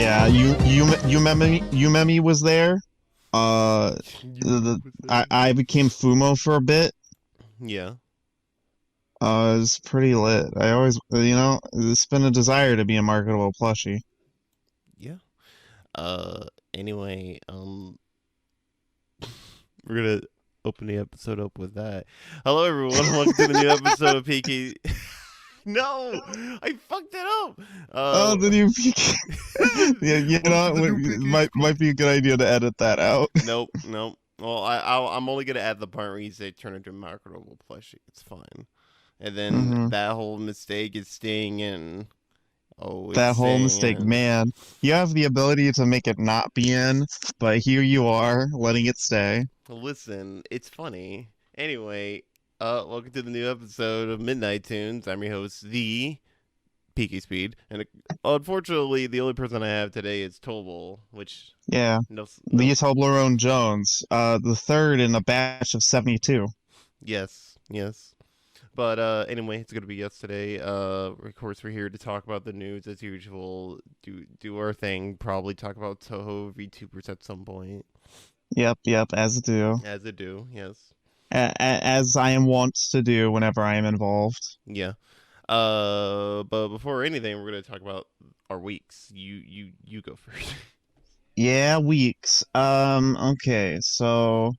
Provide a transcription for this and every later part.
Yeah, Umemi was there. Uh, I became Fumo for a bit. Yeah. It was pretty lit. I always, it's been a desire to be a marketable plushie. Yeah. Anyway, we're gonna open the episode up with that. Hello, everyone. Welcome to the new episode of PK. No, I fucked it up. Oh, the new PK. Yeah, Welcome to the new PK might speed. be a good idea to edit that out. Nope, nope. Well, I'm only gonna add the part where you say turn into a marketable plushie. It's fine. And then hmm that whole mistake is staying in. Oh, it's That whole staying mistake, in. man. You have the ability to make it not be in, but here you are, letting it stay. Listen, it's funny. Anyway, welcome to the new episode of Midnight Toons. I'm your host, the Peaky Speed, and unfortunately, the only person I have today is Toble, which Yeah, the no, Toblerone Jones, the third in a batch of 72. yes, yes. But anyway, it's gonna be us today. Of course, we're here to talk about the news as usual. Do our thing. Probably talk about Toho VTubers at some point, Yep, as do. as it do. Yes, As I am wont to do whenever I am involved. yeah. But before anything, we're gonna talk about our weeks. You go first. Yeah, weeks. Okay, so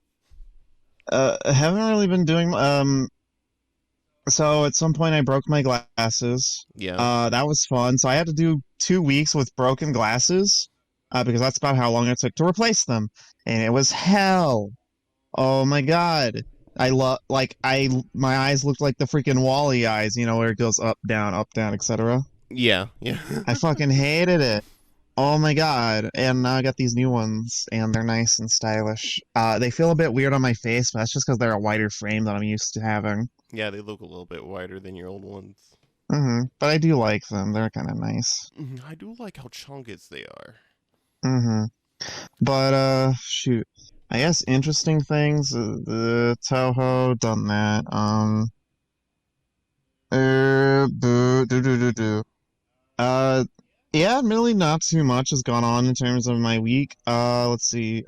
I haven't really been doing so at some point I broke my glasses. Yeah. That was fun. So I had to do 2 weeks with broken glasses, because that's about how long it took to replace them. And it was hell. Oh my God. I love my eyes looked like the freaking Wally eyes, where it goes up, down, etc. Yeah. Yeah. I fucking hated it. Oh my God. And now I got these new ones and they're nice and stylish. They feel a bit weird on my face, but that's just because they're a wider frame than I'm used to having. Yeah. They look a little bit wider than your old ones. But I do like them. They're kind of nice. I do like how chungus they are. hmm But shoot. I guess interesting things. The Toho done that. Boo, do. Uh, yeah, really not too much has gone on in terms of my week. Let's see.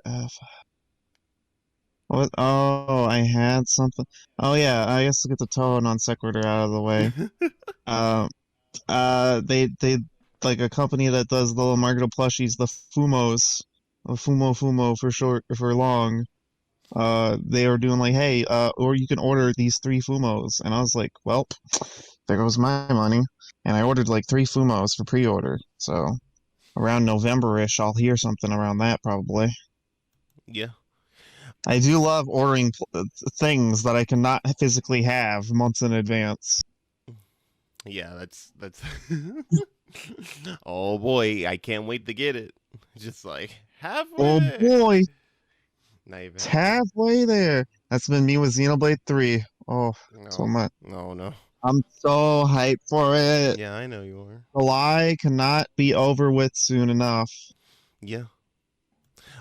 What? Oh, I had something. Oh yeah, I guess to get the Toho non sequitur out of the way. Um, they like a company that does the little marketable plushies, the Fumos, Fumo for short for long. They were doing like, hey, or you can order these 3 Fumos, and I was like, well, there goes my money, and I ordered like 3 Fumos for pre-order, so around November-ish, I'll hear something around that probably. Yeah. I do love ordering things that I cannot physically have months in advance. Yeah. That's. Oh boy, I can't wait to get it. Just like halfway Oh there. boy, Not even it's halfway. halfway there. That's been me with Xenoblade 3. Oh, so No. much. No. No. I'm so hyped for it. Yeah, I know you are. July cannot be over with soon enough. Yeah.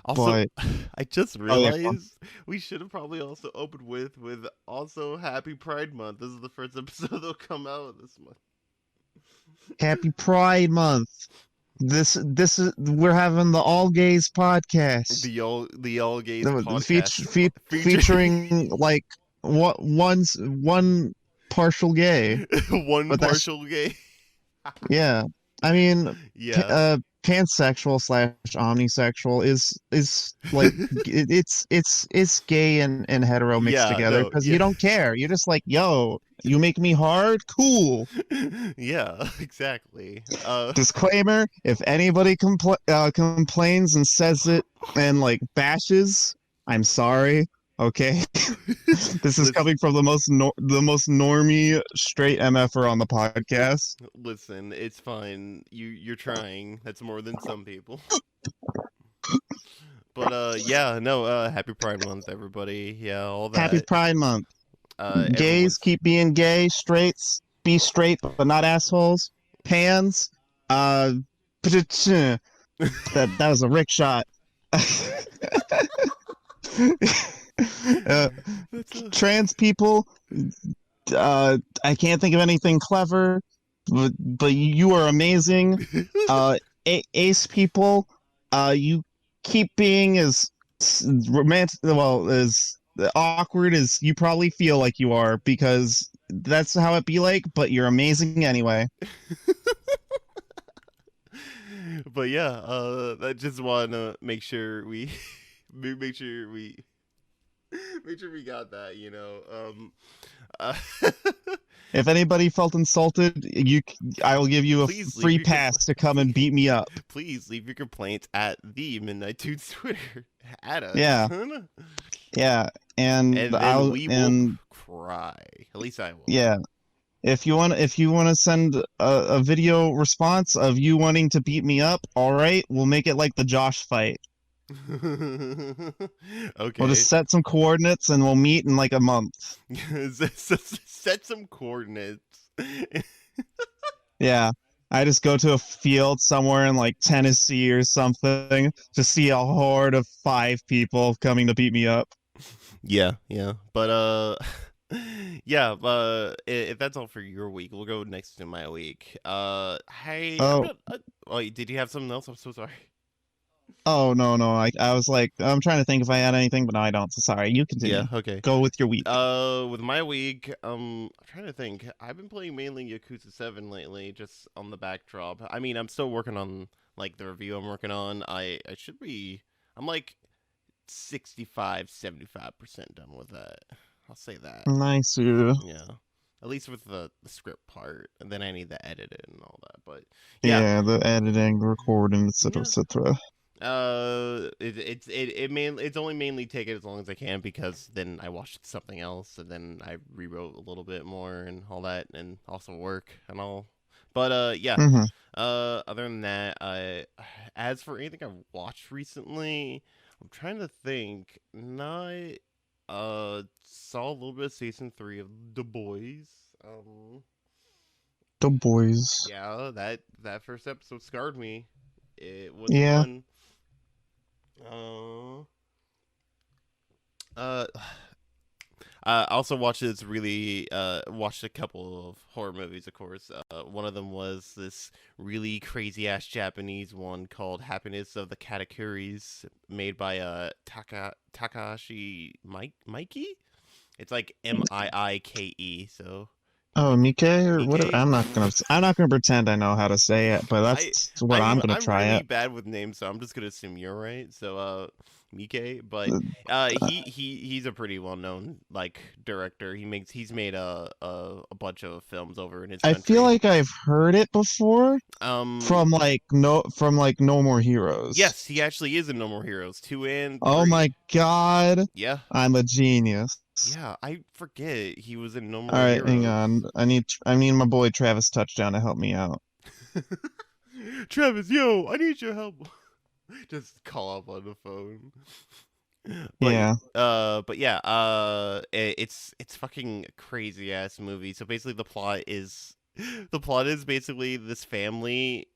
Also, But I just oh yeah, realized we should have probably also opened with also Happy Pride Month. This is the first episode that'll come out this month. Happy Pride Month. This is we're having the all gays podcast. The all gays The podcast featuring featuring like one partial gay. one But that's partial gay. yeah. I mean, Yeah, pansexual slash omnisexual is like it's gay and hetero mixed yeah, together no, because you yeah, don't care. You're just like, yo, you make me hard, cool. yeah, exactly. Disclaimer: if anybody complains and says it and like bashes, I'm sorry. Okay, this is listen, coming from the most normie straight MFer on the podcast. listen, it's fine. You're trying. That's more than some people. But yeah, no. Happy Pride Month, everybody. Yeah, all Happy that. Pride Month. Gays Everyone's keep being gay. Straights be straight but not assholes. Pans, uh, that was a Rick shot. uh, that's a Trans people, I can't think of anything clever, but you are amazing. ace people, you keep being as romantic, well, as awkward as you probably feel like you are, because that's how it be like, but you're amazing anyway. But yeah, I just want to make sure we make sure we make sure we got that. Uh, If anybody felt insulted, I will give you a please leave free your pass to come and please, beat me up. please leave your complaints at the Midnight Tunes Twitter at us, Yeah, yeah, and and then I'll we will and cry. At least I will. yeah. If you want to send a video response of you wanting to beat me up, all right, we'll make it like the Josh fight. We'll just Okay. set some coordinates and we'll meet in like a month. Set some coordinates. Yeah. I just go to a field somewhere in like Tennessee or something to see a horde of 5 people coming to beat me up. Yeah, yeah. But yeah, if that's all for your week, we'll go next to my week. Hey, I'm Oh, not oh, did you have something else? I'm so sorry. oh no, no. I was like, I'm trying to think if I had anything, but no, I don't. So sorry. You continue. Yeah, okay. Go with your week. With my week, I'm trying to think. I've been playing mainly Yakuza 7 lately, just on the backdrop. I mean, I'm still working on like the review I'm working on. I should be I'm like 65-75% done with that. I'll say that. Nice, you. Yeah. At least with the script part, and then I need to edit it and all that. But yeah, Yeah, the editing, recording, etc., yeah. etc. It's only mainly take it as long as I can because then I watched something else and then I rewrote a little bit more and all that and also work and all. But yeah. Mm-hmm. Other than that, as for anything I've watched recently, I'm trying to think. Not saw a little bit of season 3 of The Boys. The boys. Yeah, that first episode scarred me. It was Yeah. fun. Uh, uh, I also watched a couple of horror movies, of course. One of them was this really crazy ass Japanese one called Happiness of the Katakuris, made by Takashi Mikey. It's like Miike, so Oh, Mike or whatever. Mike. I'm not gonna pretend I know how to say it, but I that's what I'm gonna I'm try really it. bad with names, so I'm just gonna assume you're right. So Mike, but Uh, he's a pretty well known like director. He's made a bunch of films over in his I feel country. like I've heard it before Um from like No More Heroes. yes, he actually is in No More Heroes 2 and Oh 3. my God, Yeah. I'm a genius. Yeah, I forget he was in No All More right, hang Heroes. on. I need my boy Travis Touchdown to help me out. Travis, yo, I need your help. Just call up on the phone. But Yeah. but yeah, it's fucking crazy ass movie. So basically, the plot is basically this family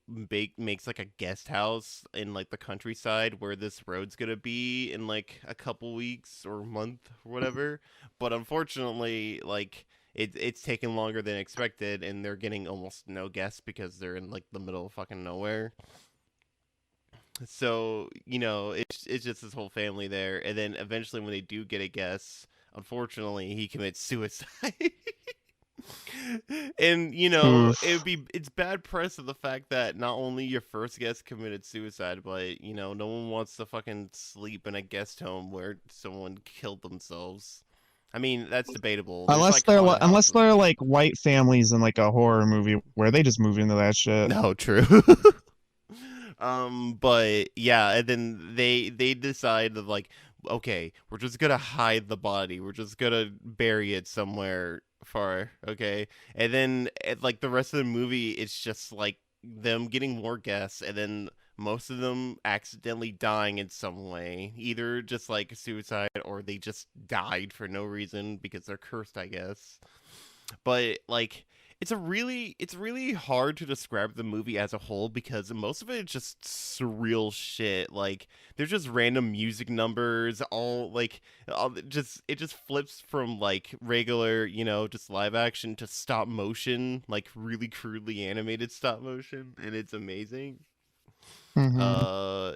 makes like a guest house in like the countryside where this road's gonna be in like a couple weeks or month or whatever. But unfortunately, like it's taking longer than expected, and they're getting almost no guests because they're in like the middle of fucking nowhere. So it's just this whole family there, and then eventually when they do get a guest, unfortunately he commits suicide. And Oof. it's bad press of the fact that not only your first guest committed suicide, but no one wants to fucking sleep in a guest home where someone killed themselves. I mean, that's debatable. There's like haunted Unless houses. they're like white families in like a horror movie where they just move into that shit. No, true. But yeah, and then they decide that like, okay, we're just gonna hide the body. We're just gonna bury it somewhere far, okay? And then like the rest of the movie, it's just like them getting more guests, and then most of them accidentally dying in some way, either just like suicide or they just died for no reason because they're cursed, I guess. But like it's really hard to describe the movie as a whole because most of it is just surreal shit. Like there's just random music numbers, it just flips from like regular, just live action to stop motion, like really crudely animated stop motion, and it's amazing. Mm-hmm.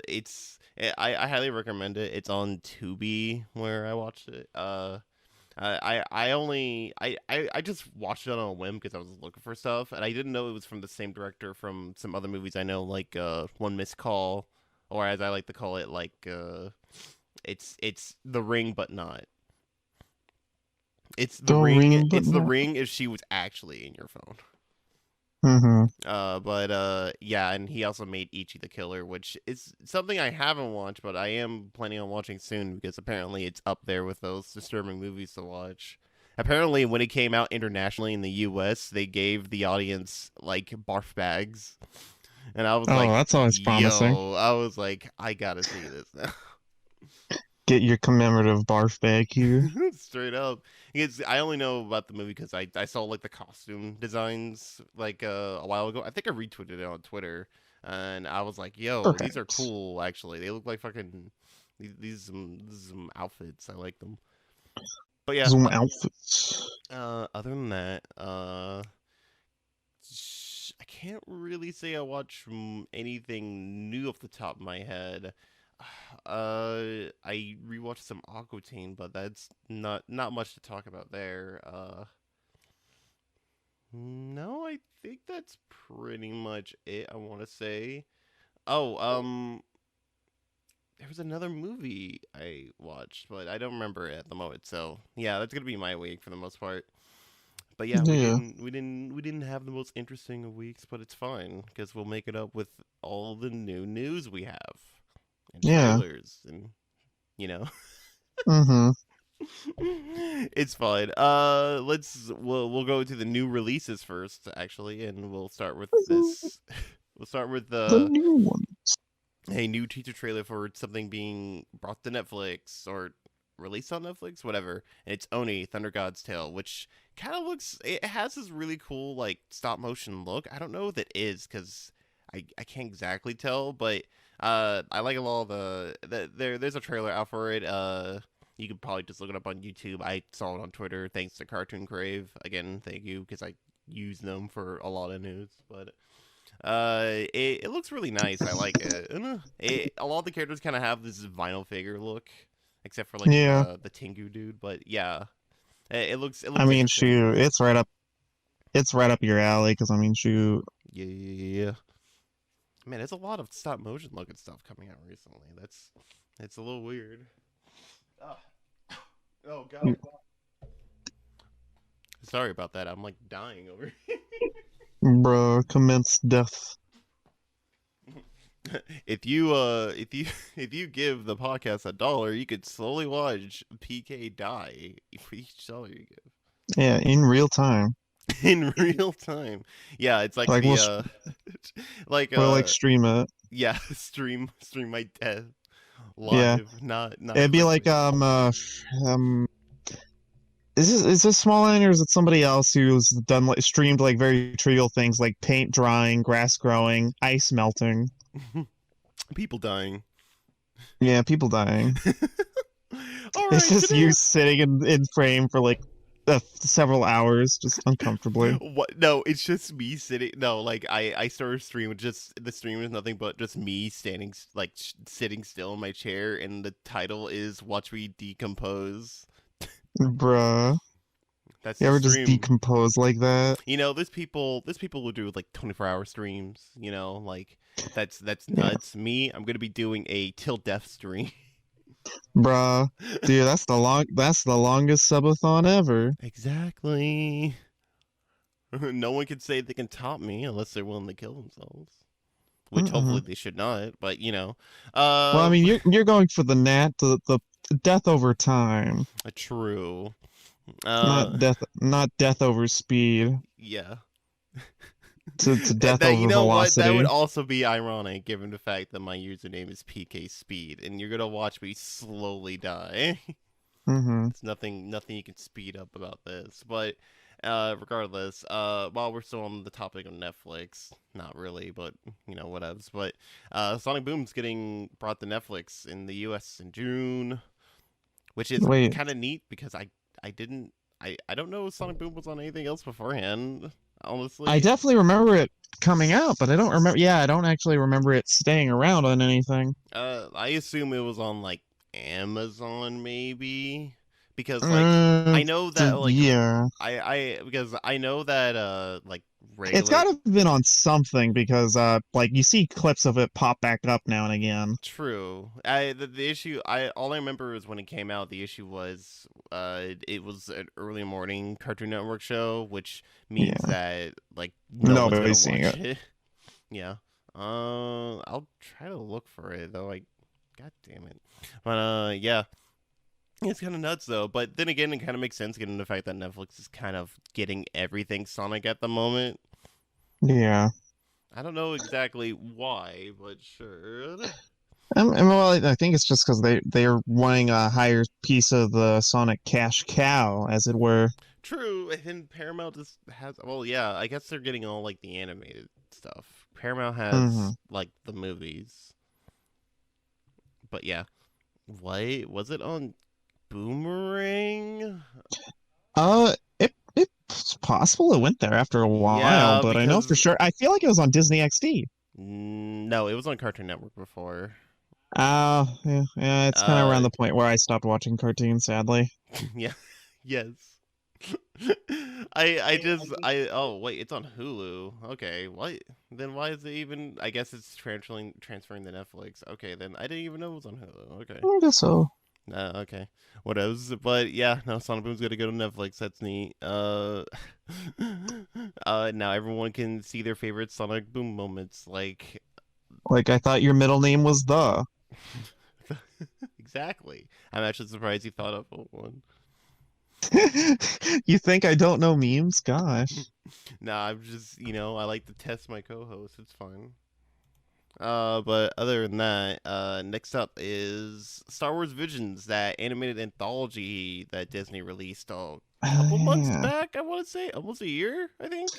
I highly recommend it. It's on Tubi where I watched it. I only I just watched it on a whim because I was looking for stuff, and I didn't know it was from the same director from some other movies I know, like One Missed Call, or as I like to call it, like it's The Ring, but not. It's The The Ring. ring, but It's The not. Ring if she was actually in your phone. Mm-hmm. But yeah, and he also made Ichi the Killer, which is something I haven't watched, but I am planning on watching soon because apparently it's up there with those disturbing movies to watch. Apparently, when it came out internationally in the U.S., they gave the audience like barf bags, and I was Oh, like, that's always promising. "Yo!" I was like, "I gotta see this now." Get your commemorative barf bag here. Straight up. Because I only know about the movie because I saw like the costume designs like a while ago. I think I retweeted it on Twitter, and I was like, "Yo, these are Perhaps. cool. Actually, they look like fucking these some outfits. I like them." But yeah, Zoom outfits. other than that, I can't really say I watch anything new off the top of my head. I rewatched some Aquatine, but that's not much to talk about there. No, I think that's pretty much it. I want to say. Oh, there was another movie I watched, but I don't remember it at the moment. So yeah, that's gonna be my week for the most part. But yeah, Yeah. we didn't have the most interesting of weeks, but it's fine because we'll make it up with all the new news we have and Yeah. trailers and you know. Mm-hmm. It's fine. We'll go to the new releases first, actually, and we'll start with this. We'll start with The new one. a new teaser trailer for something being brought to Netflix or released on Netflix, whatever. And it's Oni Thunder God's Tale, which kind of looks. It has this really cool like stop motion look. I don't know what it is because I can't exactly tell, but I like a lot of there's a trailer out for it. You could probably just look it up on YouTube. I saw it on Twitter thanks to Cartoon Crave. Again, thank you because I use them for a lot of news. But it looks really nice. I like it. A lot of the characters kind of have this vinyl figure look, except for like Yeah. the Tengu dude. But yeah, it I looks mean, interesting. shoot, it's right up your alley. Because I mean, shoot. Yeah. Man, there's a lot of stop motion looking stuff coming out recently. It's a little weird. Oh, oh god. Sorry about that. I'm like dying over Bruh, commence death. if you give the podcast $1, you could slowly watch PK die for each dollar you give Yeah, in real time. in real time. Yeah, it's like Like the like we'll like stream it. yeah, stream my death Yeah, live, not it'd be like quickly. um. Is this Small Line or is it somebody else who's done like streamed like very trivial things like paint drying, grass growing, ice melting? People dying. Yeah, people dying. All It's right, just today you sitting in frame for like several hours, just uncomfortably. what? No, it's just me sitting. No, like I started a stream with just the stream is nothing but just me standing like sitting still in my chair, and the title is "Watch Me Decompose." Bruh. That's You the ever just stream. decompose like that? You know, there's people who do like 24-hour streams. You know, like that's Yeah. nuts. Me, I'm gonna be doing a till death stream. Bruh. Dude, that's the longest subathon ever. Exactly. No one can say they can top me unless they're willing to kill themselves. Which hopefully Uh-uh. they should not, but you know. Well, I mean, Um you're going for the death over time, true. not Uh death over speed, yeah. to death That you over know what? That would velocity. also be ironic given the fact that my username is PK Speed and you're going to watch me slowly die. Mm-hmm. There's nothing you can speed up about this. But regardless, while we're still on the topic of Netflix, not really, but you know, whatevs. But Sonic Boom's getting brought to Netflix in the US in June, which is Wait, kind of neat because I didn't I don't know if Sonic Boom was on anything else beforehand. I honestly. definitely remember it coming out, but I don't remember. Yeah, I don't actually remember it staying around on anything. I assume it was on like Amazon maybe because like Mm, I know that like yeah, because I know that like it's regular. got to have been on something because like you see clips of it pop back up now and again. True. The issue I all I remember is when it came out. The issue was it was an early morning Cartoon Network show, which means Yeah, that like no one's gonna nobody's seeing watch it. it. Yeah. I'll try to look for it though. Like, god damn it. But yeah, it's kind of nuts though. But then again, it kind of makes sense given the fact that Netflix is kind of getting everything Sonic at the moment. Yeah. I don't know exactly why, but sure. Well, I think it's just because they're wanting a higher piece of the Sonic cash cow, as it were. True, and Paramount just has. Well, yeah, I guess they're getting all like the animated stuff. Paramount Hmm. has like the movies, but yeah, what was it on Boomerang? It's possible it went there after a while, Yeah, but I know for because sure. I feel like it was on Disney XD. no, it was on Cartoon Network before. Yeah, yeah. It's kind of around Uh, the point where I stopped watching cartoons, sadly. yeah, yes. I oh wait, it's on Hulu. Okay, what? Then why is it even? I guess it's transferring to Netflix. Okay, then I didn't even know it was on Hulu. Okay. I guess so. Okay. What else? But yeah, no, Sonic Boom's gonna go to Netflix. That's neat. Now everyone can see their favorite Sonic Boom moments. Like, Like I thought your middle name was the. exactly. I'm actually surprised you thought of one. You think I don't know memes? Gosh. Nah, I'm just, I like to test my co-host. It's fine. But other than that, next up is Star Wars Visions, that animated anthology that Disney released a couple months Yeah. back. I want to say almost a year, I think.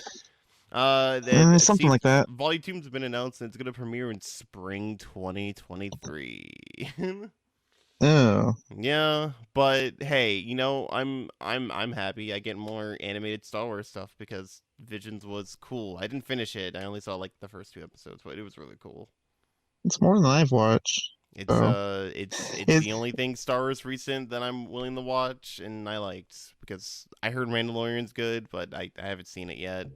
That Something like that. Volume 2's been announced and it's gonna premiere in spring 2023. Oh. Yeah, but hey, I'm happy. I get more animated Star Wars stuff because Visions was cool. I didn't finish it. I only saw like the first two episodes, but it was really cool. It's more than I've watched. So It's it the only thing Star Wars recent that I'm willing to watch and I liked because I heard Mandalorian's good, but I haven't seen it yet.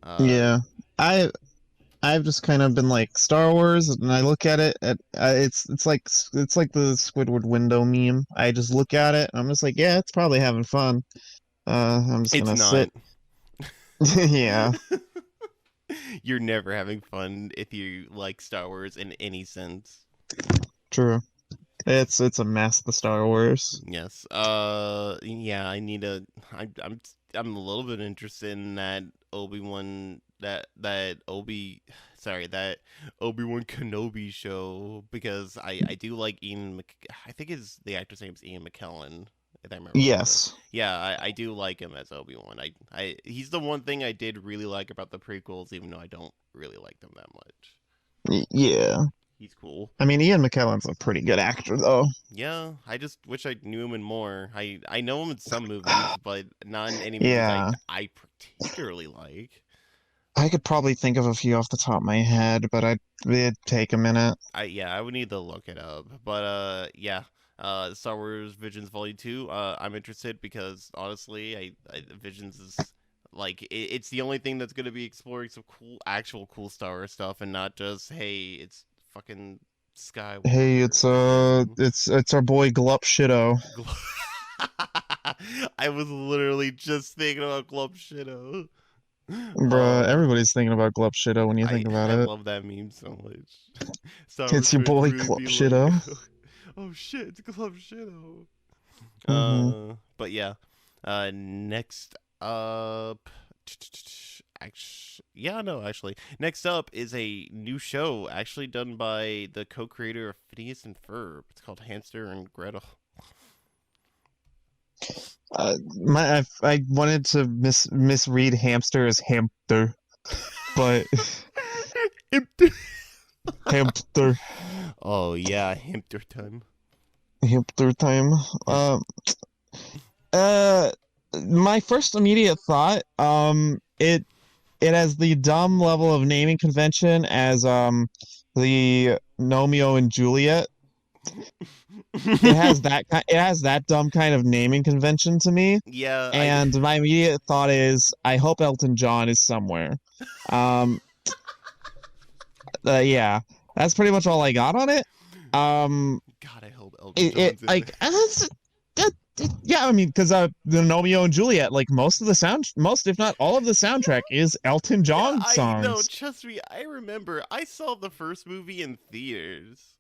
Uh, yeah. I I've just kind of been like Star Wars, and I look at it at it's like the Squidward window meme. I just look at it, and I'm just like, yeah, it's probably having fun. I'm just it's gonna not. sit. Yeah, You're never having fun if you like Star Wars in any sense. true. It's a mess. The Star Wars. Yes. Yeah. I'm a little bit interested in that Obi-Wan that Obi sorry that Obi-Wan Kenobi show because I do like I think the actor's name is Ian McKellen if I remember correctly. Yes. Yeah, I do like him as Obi-Wan. He's the one thing I did really like about the prequels, even though I don't really like them that much. Yeah. He's cool. I mean, Ian McKellen's a pretty good actor, though. Yeah, I just wish I knew him in more. I know him in some movies, but not in any movies Yeah, I particularly like. I could probably think of a few off the top of my head, but it'd take a minute. I would need to look it up. But yeah. Star Wars Visions Volume 2, I'm interested because honestly, Visions is like it's the only thing that's going to be exploring some actual cool Star Wars stuff and not just hey, it's fucking Hey, Skywalker again. it's our boy Glup Shido. I was literally just thinking about Glub Shido. Bruh, everybody's thinking about Glup Shido when you think about I it. love that meme so much. Star Wars It's your fans boy really Glup be like, Shido. oh shit, it's Glub Shido. Hmm. But yeah. Next up. Actually, yeah, no, actually. Next up is a new show actually done by the co-creator of Phineas and Ferb. It's called Hamster and Gretel. I wanted to misread hamster as hamster, but hamster Oh yeah, hamster time. hamster time. Yep. Uh, my first immediate thought, it it has the dumb level of naming convention as the Romeo and Juliet. It has that dumb kind of naming convention to me. Yeah, I And my immediate thought is I hope Elton John is somewhere. Um yeah, that's pretty much all I got on it. Um God, I hope Elton it John's in like there. yeah, I mean, because the Romeo and Juliet, like most if not all of the soundtrack is Elton Yeah, John I know. songs. Trust me, I remember. I saw the first movie in theaters.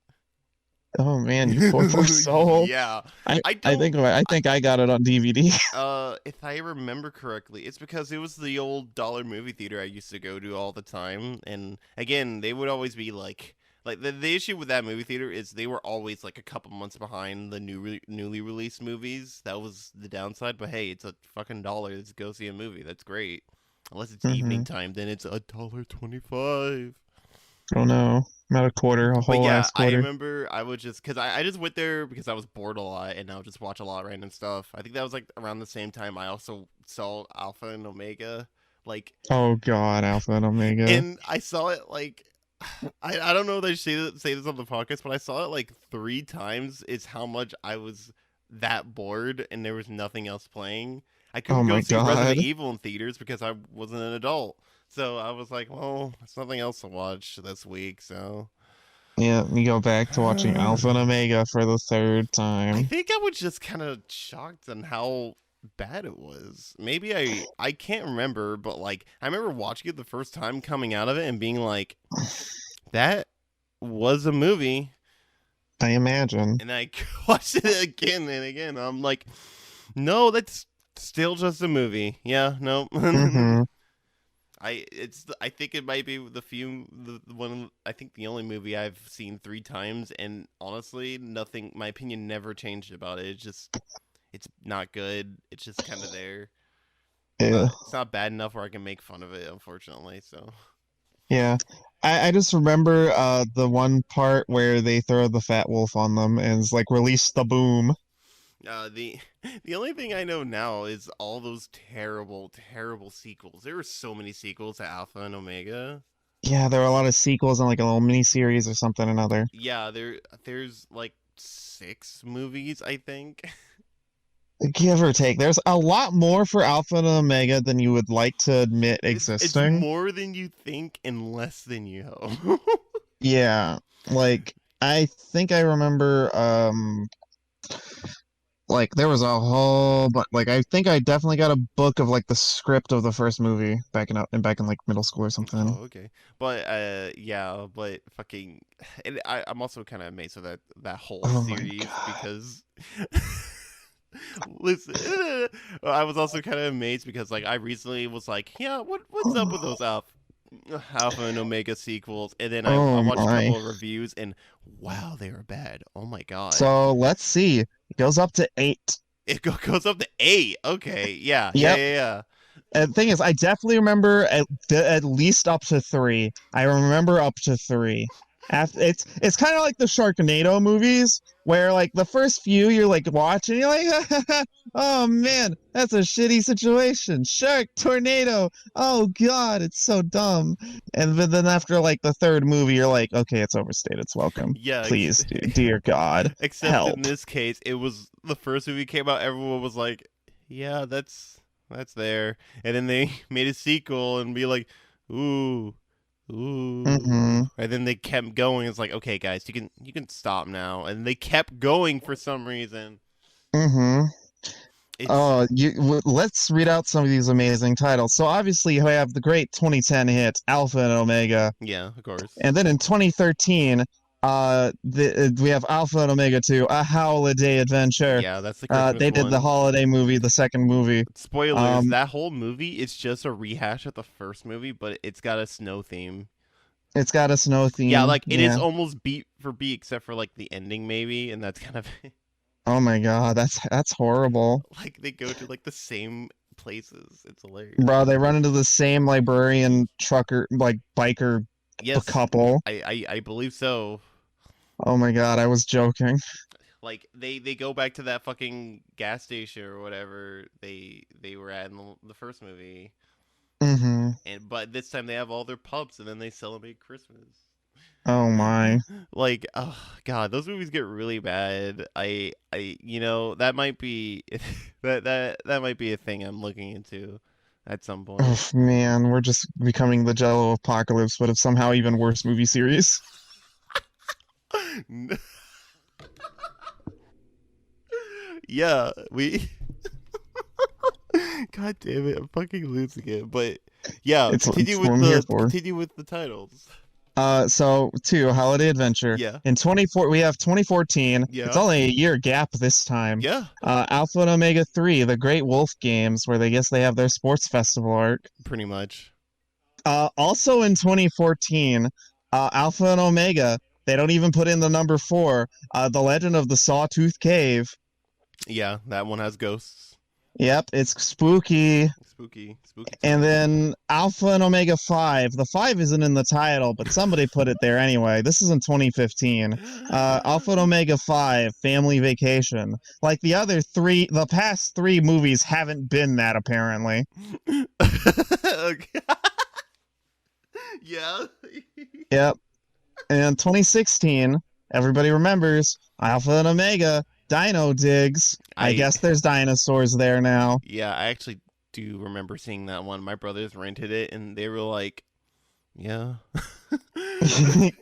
Oh man, you poor soul. Yeah, I I don't. I think I got it on DVD. If I remember correctly, it's because it was the old dollar movie theater I used to go to all the time, and again, they would always be like the issue with that movie theater is they were always like a couple months behind the newly released movies. That was the downside, but hey, it's a fucking dollar. Let's go see a movie. That's great. Unless it's evening hmm time, then it's $1.25. Oh no, not a quarter, a But whole yeah, ass I quarter. remember I would just because I just went there because I was bored a lot and I would just watch a lot of random stuff. I think that was like around the same time I also saw Alpha and Omega, like, Oh god, Alpha and Omega. and I saw it like I don't know if they say this on the podcast, but I saw it like 3 times. Is how much I was that bored and there was nothing else playing. I Oh couldn't go my see Resident god. Evil in theaters because I wasn't an adult. So I was like, well, there's nothing else to watch this week, so Yeah, you go back to watching Alpha and Omega for the third I time. think I was just kind of shocked on how bad it was. Maybe I can't remember, but like I remember watching it the first time coming out of it and being like, that was a movie. I imagine. And I watched it again and again. I'm like, no, that's still just a movie. Yeah, no. Mm-hmm. I think it might be the one I think the only movie I've seen 3 times, and honestly nothing, my opinion never changed about it. It's not good. It's just kind of there. Yeah. It's not bad enough where I can make fun of it, unfortunately. So Yeah. I just remember the one part where they throw the fat wolf on them and it's like release the boom. the the only thing I know now is all those terrible sequels. There were so many sequels to Alpha and Omega. Yeah, there were a lot of sequels and like a little mini series or something or another. Yeah, there's like 6 movies, I think. Give or take. There's a lot more for Alpha and Omega than you would like to admit It's existing. more than you think and less than you hope. Yeah. Like I think I remember like there was a whole but like I think I definitely got a book of like the script of the first movie back in like middle school or something. Oh, okay. But yeah, but fucking, and I'm also kind of amazed with that whole Oh my series god. because listen, I was also kind of amazed because like I recently was like, yeah, what's up with those Alpha and Omega sequels, and then I Oh watched a my. couple of reviews and wow, they were bad. Oh my god. So let's see. It goes up to 8. Goes up to 8. Okay, Yep. yeah. And the thing is, I definitely remember at least up to 3. I remember up to 3. After, it's kind of like the Sharknado movies, where like the first few you're like watching, you're like, oh man, that's a shitty situation. Shark tornado. Oh god, it's so dumb. And but then after like the third movie, you're like, okay, it's overstayed its welcome. Yeah, Please, dear God, except in help. this case, it was the first movie came out. Everyone was like, "Yeah, that's there," and then they made a sequel and be like, "Ooh, ooh," Mm-hmm. and then they kept going. It's like, okay, guys, you can stop now, and they kept going for some reason. Mm-hmm. It's Let's read out some of these amazing titles. So obviously we have the great 2010 hit Alpha and Omega, yeah, of course, and then in 2013, we have Alpha and Omega 2, A Holiday Adventure. yeah, that's the Christmas They did the one. holiday movie, the second movie. Spoilers: Um, that whole movie is just a rehash of the first movie, but it's got a snow theme. it's got a snow Yeah, theme. like it is Yeah. almost beat for beat except for like the ending maybe, and that's kind of Oh my God, that's horrible, like they go to like the same places. It's hilarious. bro. They run into the same librarian trucker, like biker Yes, couple. I believe so. Oh my God, I was joking. Like they go back to that fucking gas station or whatever they were at in the first movie. Mm-hmm. But this time they have all their pups, and then they celebrate Christmas. Oh my. Like, oh god, those movies get really bad. That might be that might be a thing I'm looking into at some point. Oh man, we're just becoming the Jello apocalypse, but of somehow even worse movie series. Yeah, we. God damn it, I'm fucking losing it. But yeah, It's what I'm here for. continue with the titles. So two, Holiday Adventure. Yeah, In 24, we have 2014. It's yeah, only a year gap this time. yeah. Alpha and Omega 3, The Great Wolf Games, where they guess they have their sports festival arc. Pretty much. Also in 2014, Alpha and Omega, they don't even put in the number 4, The Legend of the Sawtooth Cave. Yeah, that one has ghosts. Yep, it's spooky. Spooky, spooky And time. then Alpha and Omega 5. The 5 isn't in the title, but somebody put it there anyway. This is in 2015. Alpha and Omega 5, Family Vacation. Like the past 3 movies haven't been that apparently. Okay. Yeah. Yep. And 2016, everybody remembers Alpha and Omega, Dino Digs. I I guess there's dinosaurs there now. Yeah, I actually do remember seeing that one. My brothers rented it and they were like, yeah.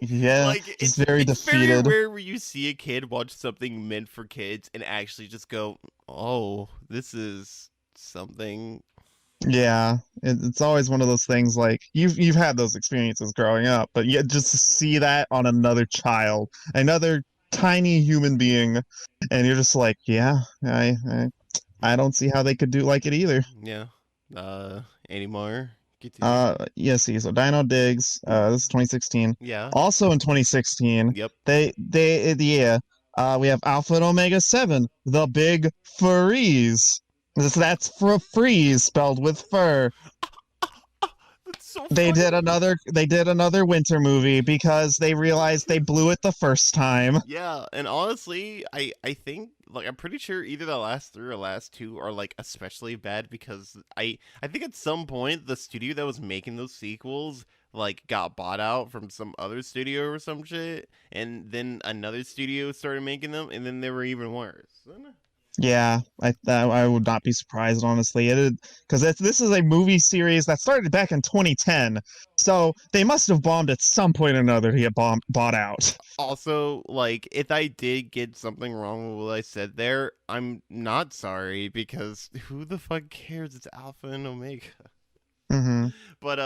Yeah, Like just very it's very defeated. rare where you see a kid watch something meant for kids and actually just go, "Oh, this is something." Yeah, it's always one of those things like you've had those experiences growing up, but yet just to see that on another child, another tiny human being, and you're just like, yeah, I don't see how they could do like it either. Yeah. Anymore. Continue. Yeah, see, so Dino Digs, this is 2016. Yeah. Also in 2016, Yep. yeah, we have Alpha and Omega 7, the Big Furries. That's for freeze spelled with fur. That's so They funny. did another winter movie because they realized they blew it the first time. Yeah, and honestly, I think like I'm pretty sure either the last 3 or last 2 are like especially bad because I think at some point the studio that was making those sequels like got bought out from some other studio or some shit, and then another studio started making them, and then they were even worse. Yeah, I would not be surprised honestly. Because this is a movie series that started back in 2010, so they must have bombed at some point or another to get bought out. Also, like if I did get something wrong with what I said there, I'm not sorry because who the fuck cares? It's Alpha and Omega. Hmm. But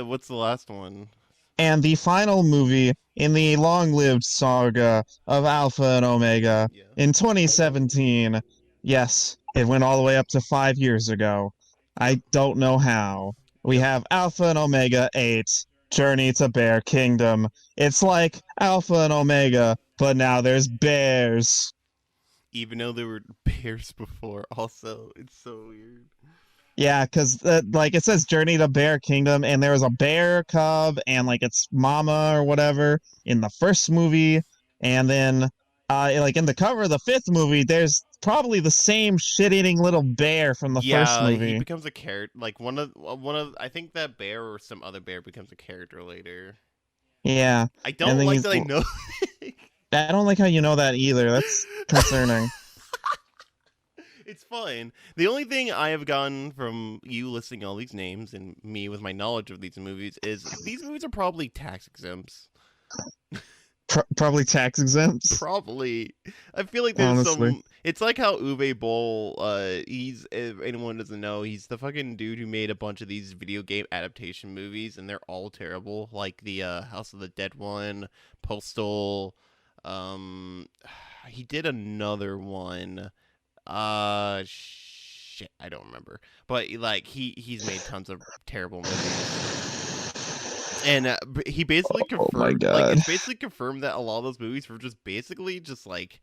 what's the last one? And the final movie in the long-lived saga of Alpha and Omega Yeah. in 2017. Yes, it went all the way up to 5 years ago. Yep. I don't know how. We Yep. have Alpha and Omega 8, Journey to Bear Kingdom. It's like Alpha and Omega, but now there's bears. Even though there were bears before, also it's so weird. Yeah, because like it says Journey to Bear Kingdom, and there was a bear cub and like its mama or whatever in the first movie, and then like in the cover of the fifth movie, there's probably the same shit-eating little bear from the first Yeah, he movie. becomes a character. Like one of I think that bear or some other bear becomes a character later. Yeah, I and don't then like he's. that I know. I don't like how you know that either. That's concerning. It's fine. The only thing I have gotten from you listing all these names and me with my knowledge of these movies is these movies are probably tax exempts. Probably tax exempts, Probably. I feel like there's honestly. some. It's like how Uwe Boll. He's if anyone doesn't know, he's the fucking dude who made a bunch of these video game adaptation movies, and they're all terrible. Like the House of the Dead one, Postal. Um, he did another one. Shit, I don't remember. But like he's made tons of terrible movies. And he basically Oh my confirmed, like god. it's basically confirmed that a lot of those movies were just basically just like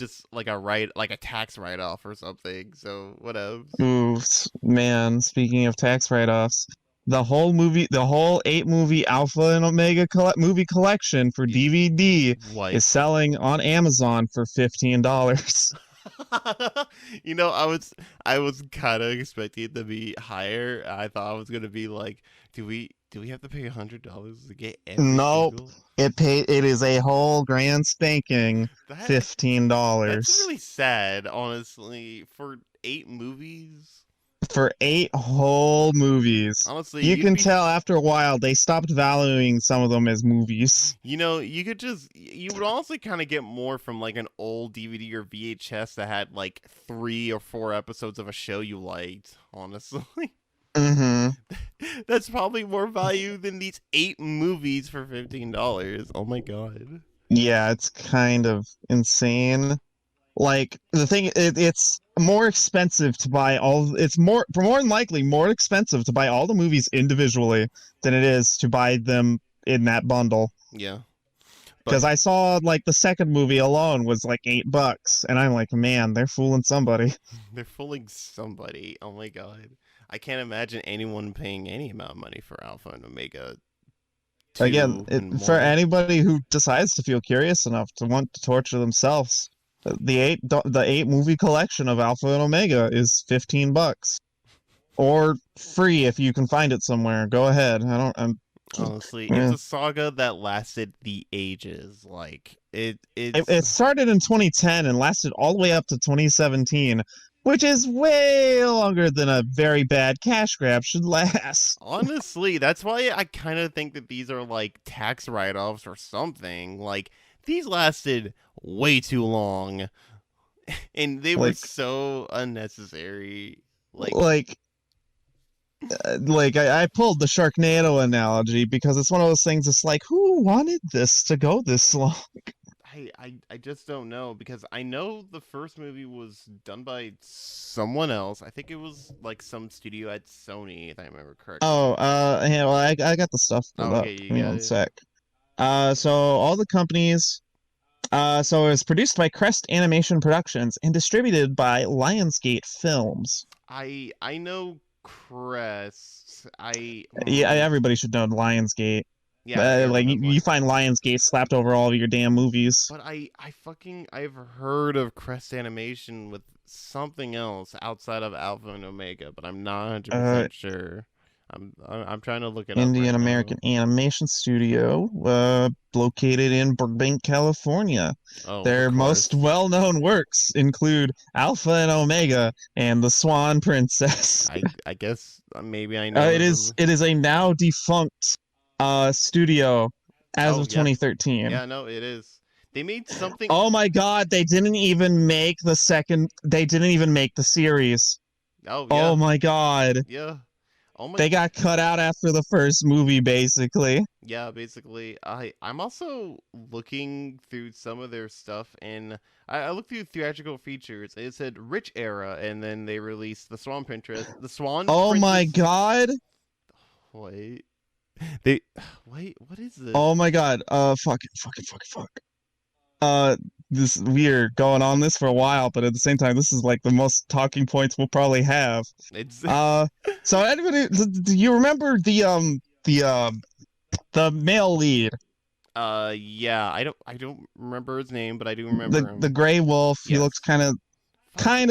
a tax write off or something. So whatever. Ooh, man, speaking of tax write-offs, the whole 8 movie Alpha and Omega movie collection for DVD is What? selling on Amazon for $15. I was kind of expecting it to be higher. I thought I was gonna be like, do we have to pay $100 to get every Nope. single? It is a whole grand spanking That that's $15 really sad, honestly. For 8 movies, for 8 whole movies. honestly, You you'd can be tell after a while they stopped valuing some of them as movies. you would honestly kind of get more from like an old DVD or VHS that had like 3 or 4 episodes of a show you liked. Honestly, Mm-hmm. that's probably more value than these 8 movies for $15. Oh my god. Yeah, it's kind of insane. Like the thing, it's more expensive to buy all. It's more than likely more expensive to buy all the movies individually than it is to buy them in that bundle. Yeah, Because but I saw like the second movie alone was like $8, and I'm like, man, they're fooling somebody. they're fooling somebody. Oh my god. I can't imagine anyone paying any amount of money for Alpha and Omega Again, 2 and for more. anybody who decides to feel curious enough to want to torture themselves, the 8 movie collection of Alpha and Omega is $15 or free if you can find it somewhere. Go ahead. I don't. Honestly, it's Eh. a saga that lasted the ages. Like It, it's it started in 2010 and lasted all the way up to 2017, which is way longer than a very bad cash grab should last. honestly, that's why I kind of think that these are like tax write-offs or something. Like these lasted way too long and they were Like, so unnecessary. Like like I pulled the Sharknado analogy because it's one of those things. It's like, who wanted this to go this long? I just don't know because I know the first movie was done by someone else. I think it was like some studio at Sony, if I remember Oh, correctly. yeah, well, I got the stuff Oh, pulled up. okay, you Give me got one it. sec. So all the companies. So it was produced by Crest Animation Productions and distributed by Lionsgate Films. I know Crest. Yeah, everybody should know Lionsgate. Yeah, everyone Like knows you find Lionsgate. Lionsgate slapped over all of your damn movies. But I've heard of Crest Animation with something else outside of Alpha and Omega, but I'm not Uh, 100% sure. I'm trying to look it up Indian right American now. Animation Studio, located in Burbank, California. Oh, of Their most course. well-known works include Alpha and Omega and The Swan Princess. I guess maybe I know It is them. it is a now defunct studio as Oh, of yeah. 2013. Yeah, no, it is. They made something. Oh my God, they didn't even make the series. Oh, Oh yeah. my God. Yeah. Oh my. They got cut out after the first movie, basically. Yeah, basically, I'm also looking through some of their stuff, and I looked through theatrical features. It said Rich Era, and then they released the Swan Princess. The Swan Oh my Princess. God. Wait, they wait. What is this? Oh my God. Fuck. Uh, we are going on this for a while, but at the same time, this is like the most talking points we'll probably have. It's Uh, so anybody, do you remember the male lead, yeah. I don't remember his name, but I do the remember the him. gray wolf? He Yes. looks kind of Fuck.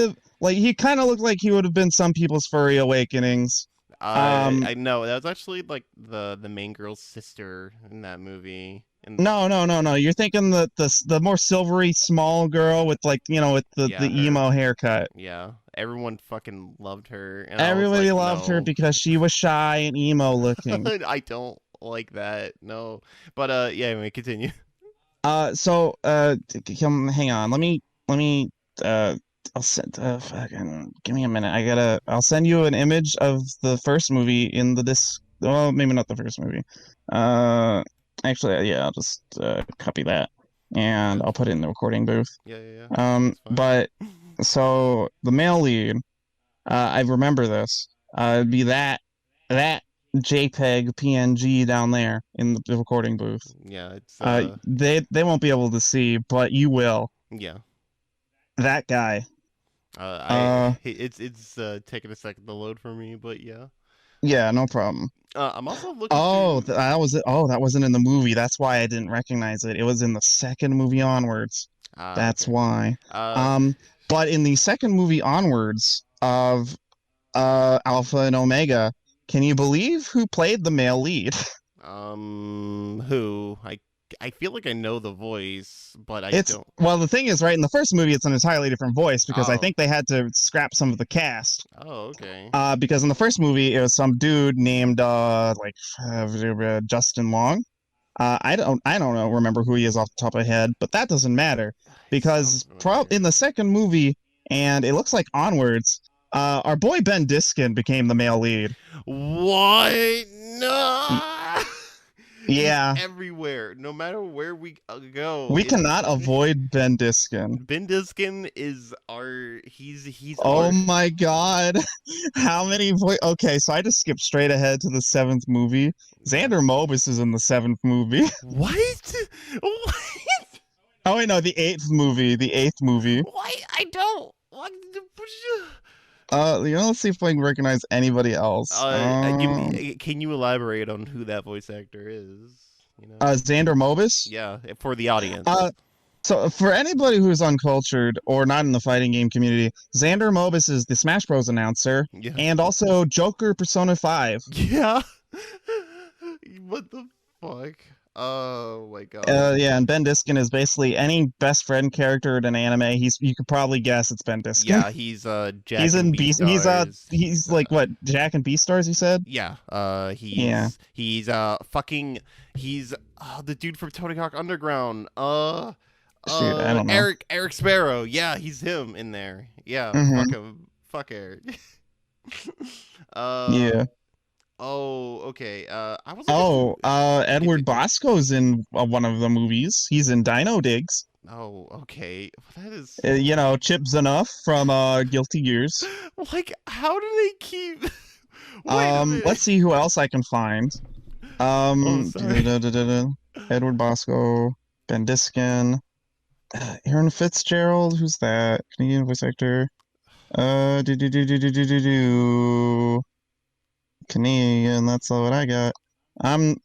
he kind of looked like he would have been some people's furry awakenings. I know that was actually like the main girl's sister in that movie. And No. You're thinking the more silvery small girl with like, with the yeah, her. emo haircut. Yeah, everyone fucking loved her, and I was Everybody like, loved her no, because she was shy and emo looking. I don't like that. No, but yeah, anyway, continue. Hang on. Let me uh I'll send fucking give me a minute. I'll send you an image of the first movie in the disc. Well, maybe not the first movie. Uh Actually, yeah, I'll just copy that and Okay. I'll put it in the recording booth. Yeah. That's fine. But so the male lead, I remember this. It'd be that JPEG PNG down there in the recording booth. Yeah, it's They won't be able to see, but you will. yeah. That guy. I it's taking a second to load for me, but yeah. Yeah, no problem. I'm also looking through. That was it. Oh, that wasn't in the movie. That's why I didn't recognize it. It was in the second movie onwards. That's Okay. why. Uh, Um, But in the second movie onwards of Alpha and Omega, can you believe who played the male lead? Who? I feel like I know the voice, but I It's don't. well, the thing is, right in the first movie, it's an entirely different voice because I Oh. think they had to scrap some of the cast. Oh, okay. Because in the first movie, it was some dude named Justin Long. I don't know remember who he is off the top of my head, but that doesn't matter It sounds because in familiar. the second movie, and it looks like onwards, our boy Ben Diskin became the male lead. What? Y- No. He's Yeah, everywhere. No matter where we go, we it's cannot avoid Ben Diskin. Ben Diskin is our. He's Oh our. my God. How many Okay, so I just skipped straight ahead to the seventh movie. Yeah. Xander Mobus is in the seventh movie. What? What? Oh wait, no, the eighth movie. The eighth movie. Why? I don't. What? Let's see if I can recognize anybody else. Give me. Can you elaborate on who that voice actor is? You know. Xander Mobus. Yeah, for the audience. Uh, so for anybody who's uncultured or not in the fighting game community, Xander Mobus is the Smash Bros. Announcer Yeah. and also Joker Persona 5. Yeah. What the fuck? Oh my god. Yeah, and Ben Diskin is basically any best friend character in an anime. You could probably guess it's Ben Diskin. Yeah, he's He's Jack and in Beast. Beastars. He's Uh, like what Jack and Beastars. You said? yeah. Yeah. He's fucking he's the dude from Tony Hawk Underground. Shoot, I don't know. Eric Sparrow. Yeah, he's him in there. Yeah, fuck Hmm. him. Fuck Eric. uh Yeah. oh, okay. I was looking through. Oh, Edward Bosco's in one of the movies. He's in Dino Digs. Oh, okay. That is Chip Z'Nuff from Guilty Gears. like, how do they keep? Wait a minute. Let's see who else I can find. Oh, sorry. Edward Bosco, Ben Diskin, Aaron Fitzgerald. Who's that? Canadian voice actor. Do do do do do do do do. Canadian. That's all what I got. I'm.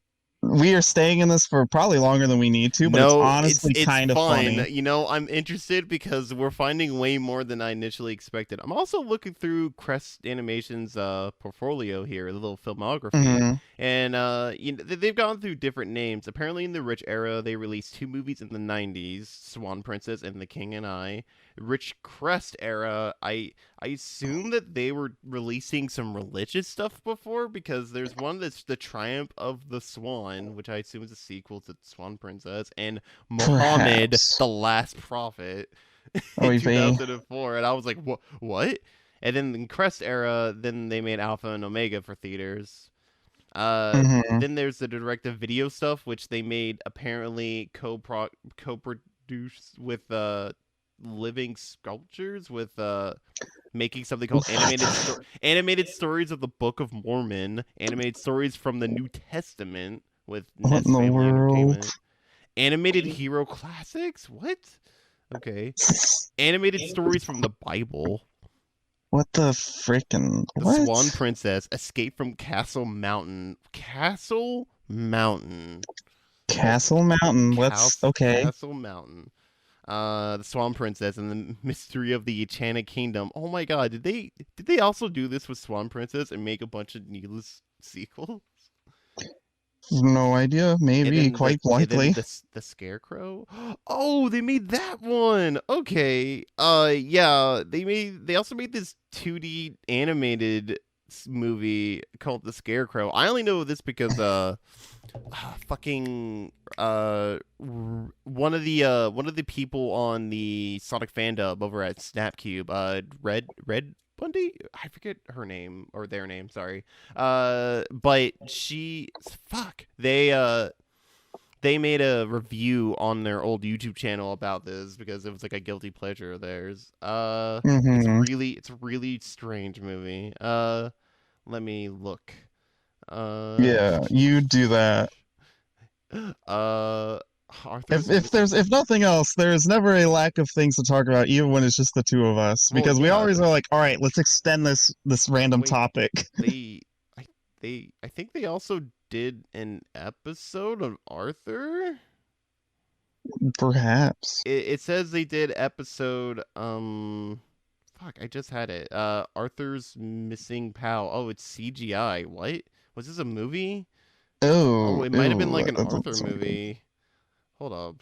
We are staying in this for probably longer than we need to, but it's No, honestly it's kind of fine. funny. You know, I'm interested because we're finding way more than I initially expected. I'm also looking through Crest Animation's portfolio here, the little filmography, Hmm. and they've gone through different names. Apparently, in the Rich era, they released two movies in the '90s: Swan Princess and The King and I. Rich Crest era, I assume that they were releasing some religious stuff before because there's one that's The Triumph of the Swan, which I assume is a sequel to Swan Princess, and Muhammad, Perhaps. the Last Prophet in Oy vey. 2004. And I was like, what? And then in Crest era, then they made Alpha and Omega for theaters. Hmm. Then there's the direct-to-video stuff, which they made apparently co-produced with living sculptures with making something called animated stories of the Book of Mormon, animated stories from the New Testament with What Nest in the Family world? Entertainment, animated hero classics. What? Okay, animated stories from the Bible. What the frickin' The Swan what? Princess, Escape from Castle Mountain. Castle Mountain. Castle Mountain. Let's okay. Castle Mountain. The Swan Princess and the Mystery of the Enchanted Kingdom. Oh my god, did they also do this with Swan Princess and make a bunch of needless sequels? No idea. Maybe, quite And then likely. the Scarecrow. Oh, they made that one. Okay. Yeah, they also made this 2D animated movie called The Scarecrow. I only know this because fucking one of the people on the Sonic fandom over at Snapcube, Red Bundy, I forget her name or their name, sorry. But she fuck they made a review on their old YouTube channel about this because it was like a guilty pleasure of theirs. Hmm. It's a really strange movie. Let me look. Uh, Yeah, you do that. uh, If Arthur's. if there's if nothing else, there is never a lack of things to talk about, even when it's just the two of us, Well, because we yeah. always are like, all right, let's extend this random Wait, topic. they, I, I think they also did an episode of Arthur. Perhaps. It says they did episode fuck, I just had it. Arthur's Missing Pal. Oh, it's CGI. What? Was this a movie? Oh, Oh, it might have been like ew, an that Arthur doesn't sound good. movie. Hold up.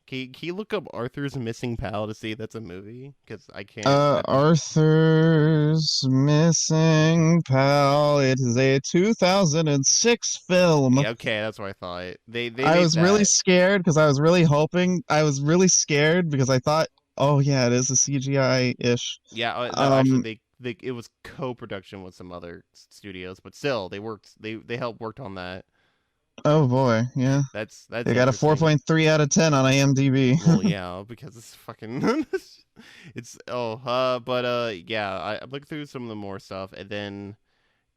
Can you look up Arthur's Missing Pal to see if that's a movie? Because I can't. Arthur's Missing Pal. It is a 2006 film. Yeah, okay, that's what I thought. They I made was really that. scared because I was really hoping. I was really scared because I thought, oh yeah, it is a CGI-ish. Yeah, no, actually, Um, they it was co-production with some other studios, but still, they worked. They helped worked on that. oh boy, yeah. That's They got a interesting. 4.3 out of 10 on IMDb. Well, yeah, because it's fucking. But yeah, I'm looking through some of the more stuff, and then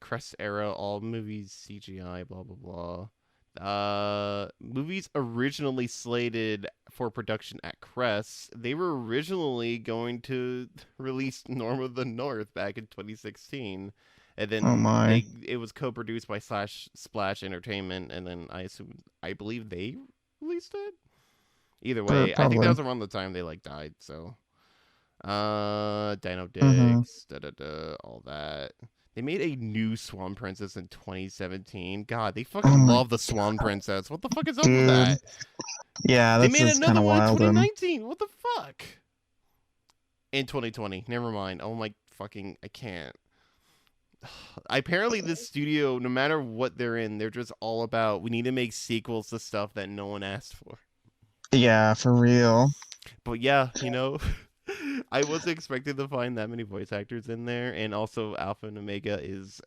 Crest era, all movies CGI, blah blah blah. Movies originally slated for production at Crest, they were originally going to release Norm of the North back in 2016, and Oh then my. it was co-produced by Splash Entertainment, and then I believe they released it. Either way, I think that Probably. was around the time they like died. So, Dino Mm-hmm. Dicks, all that. They made a new Swan Princess in 2017. God, they Oh fucking my love the Swan Princess. What the fuck is up with dude. that? Yeah, They that's made just kind another of one in wild and 2019. What the fuck? In 2020. Never mind. Oh my fucking, I can't. Apparently, this studio, no matter what they're in, they're just all about we need to make sequels to stuff that no one asked for. yeah, for real. But yeah, I wasn't expecting to find that many voice actors in there, and also Alpha and Omega is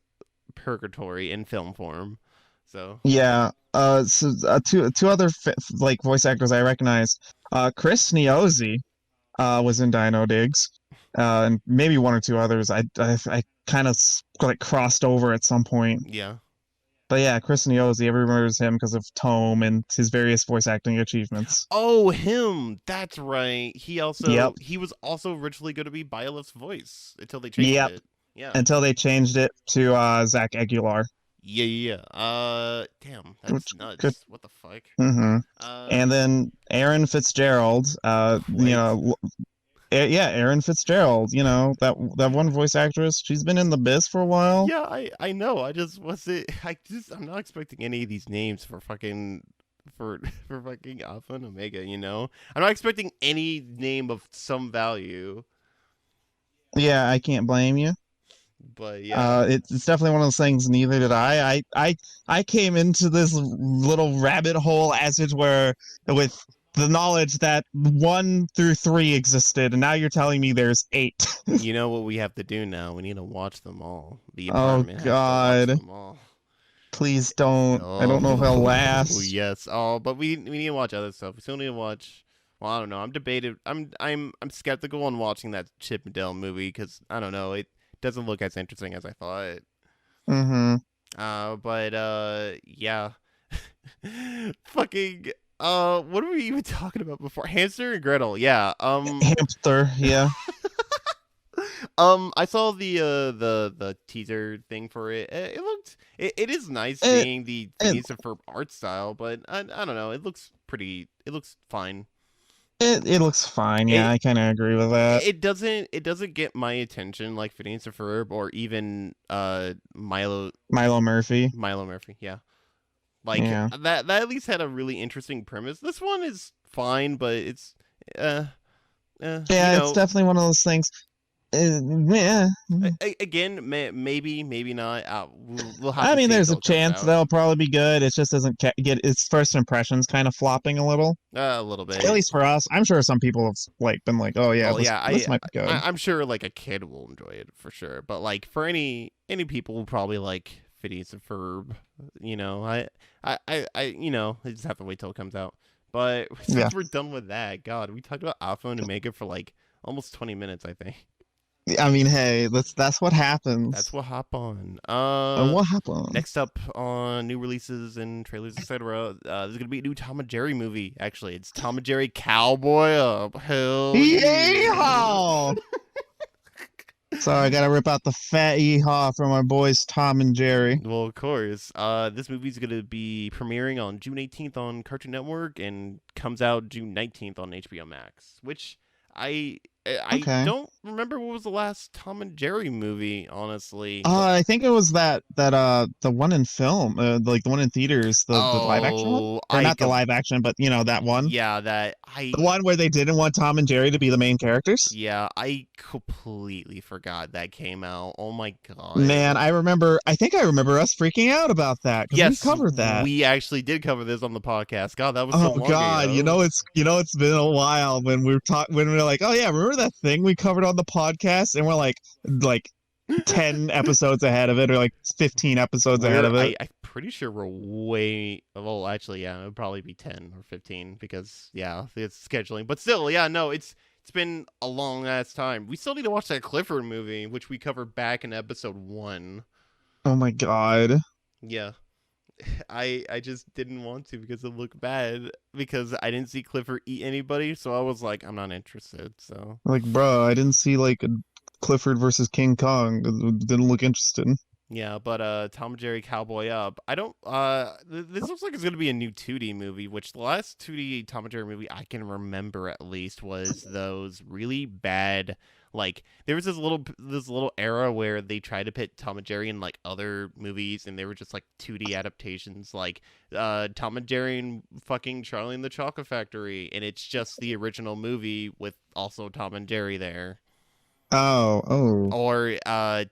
purgatory in film form. So Yeah. Two other like voice actors I recognized. Chris Niozzi was in Dino Digs. And maybe one or two others. I kind of like crossed over at some point. yeah. But yeah, Chris Niozzi, everyone remembers him because of Tome and his various voice acting achievements. Oh, him. That's right. Yep. He was also originally going to be Byleth's voice until they changed Yep. it. Yeah. Until they changed it to Zach Aguilar. Yeah. Damn, that's Which good. nuts. What the fuck? Mm-hmm. Uh, And then Aaron Fitzgerald, wait. yeah, Aaron Fitzgerald, that one voice actress, she's been in the biz for a while. Yeah, I know. I just was it. I'm not expecting any of these names for fucking for for fucking Alpha and Omega. I'm not expecting any name of some value. Yeah, I can't blame you. But yeah, It's definitely one of those things. Neither did I. I came into this little rabbit hole, as it were, with the knowledge that 1 through 3 existed, and now you're telling me there's 8. you know what we have to do now? We need to watch them all. The Oh apartment has to watch God, them all. please don't. I don't know if I'll Oh last. yes. Oh, but we need to watch other stuff. We still need to watch. Well, I don't know. I'm debated. I'm skeptical on watching that Chip and Dale movie because I don't know. It doesn't look as interesting as I thought. Mm-hmm. But yeah. Fucking. What are we even talking about before? Hamster and Gretel. Yeah. Hamster, yeah. I saw the teaser thing for it. It is nice It, seeing the it Phineas and Ferb art style, but I don't know. It looks pretty. It looks fine. it looks fine. Yeah, It I kind of agree with that. it doesn't get my attention like Phineas and Ferb or even Milo Murphy. Milo Murphy. Yeah, like Yeah. that at least had a really interesting premise. This one is fine, but it's uh you Yeah, it's know definitely one of those things. Yeah. again, maybe not. We'll have I to mean, see there's a until it comes chance out. that'll probably be good. It just doesn't get its first impressions kind of flopping a little. A little At bit. least for us. I'm sure some people have like been like, "Oh yeah, Well, this yeah, this might be good." I'm sure like a kid will enjoy it for sure. But like for any people who probably like Phineas and Ferb, I just have to wait till it comes out. But Yeah. since we're done with that, God, we talked about Alpha and Omega for like almost 20 minutes, I think. I mean, hey, that's what That's happens. what hop on. What happened? Next up on new releases and trailers, etc. There's gonna be a new Tom and Jerry movie. Actually, it's Tom and Jerry Cowboy Up. Hell yeah! Yeehaw! So I gotta rip out the fat yeehaw from our boys Tom and Jerry. Well, of course. This movie's gonna be premiering on June 18th on Cartoon Network and comes out June 19th on HBO Max. Which I Okay. don't remember what was the last Tom and Jerry movie, honestly. I think it was the one in film, like the one in theaters, the live action one, Oh, or I not the com- live action, but you know that one, yeah, that the one where they didn't want Tom and Jerry to be the main characters. I completely forgot that came out. Oh my Man, god. I remember. I think I remember us freaking out about that because we Yes, covered that. we actually did cover this on the podcast. God, that was so Oh long God, ago. it's been a while when we're like, oh yeah, remember that thing we covered on the podcast, and we're like 10 episodes ahead of it, or like 15 episodes ahead of it. I'm pretty sure we're way well actually yeah, it would probably be 10 or 15 because yeah, it's scheduling. But still, yeah, no, it's been a long ass time. We still need to watch that Clifford movie, which we covered back in episode 1. Oh my God. Yeah. I just didn't want to because it looked bad because I didn't see Clifford eat anybody, so I was like, I'm not interested. So Like, bro, I didn't see like a Clifford versus King Kong. It didn't look interesting. yeah, but Tom and Jerry Cowboy Up. I don't this looks like it's going to be a new 2D movie, which the last 2D Tom and Jerry movie I can remember at least was those really bad like there was this little era where they tried to put Tom and Jerry in like other movies and they were just like 2D adaptations like Tom and Jerry and fucking Charlie and the Chocolate Factory and it's just the original movie with also Tom and Jerry there Oh, oh, or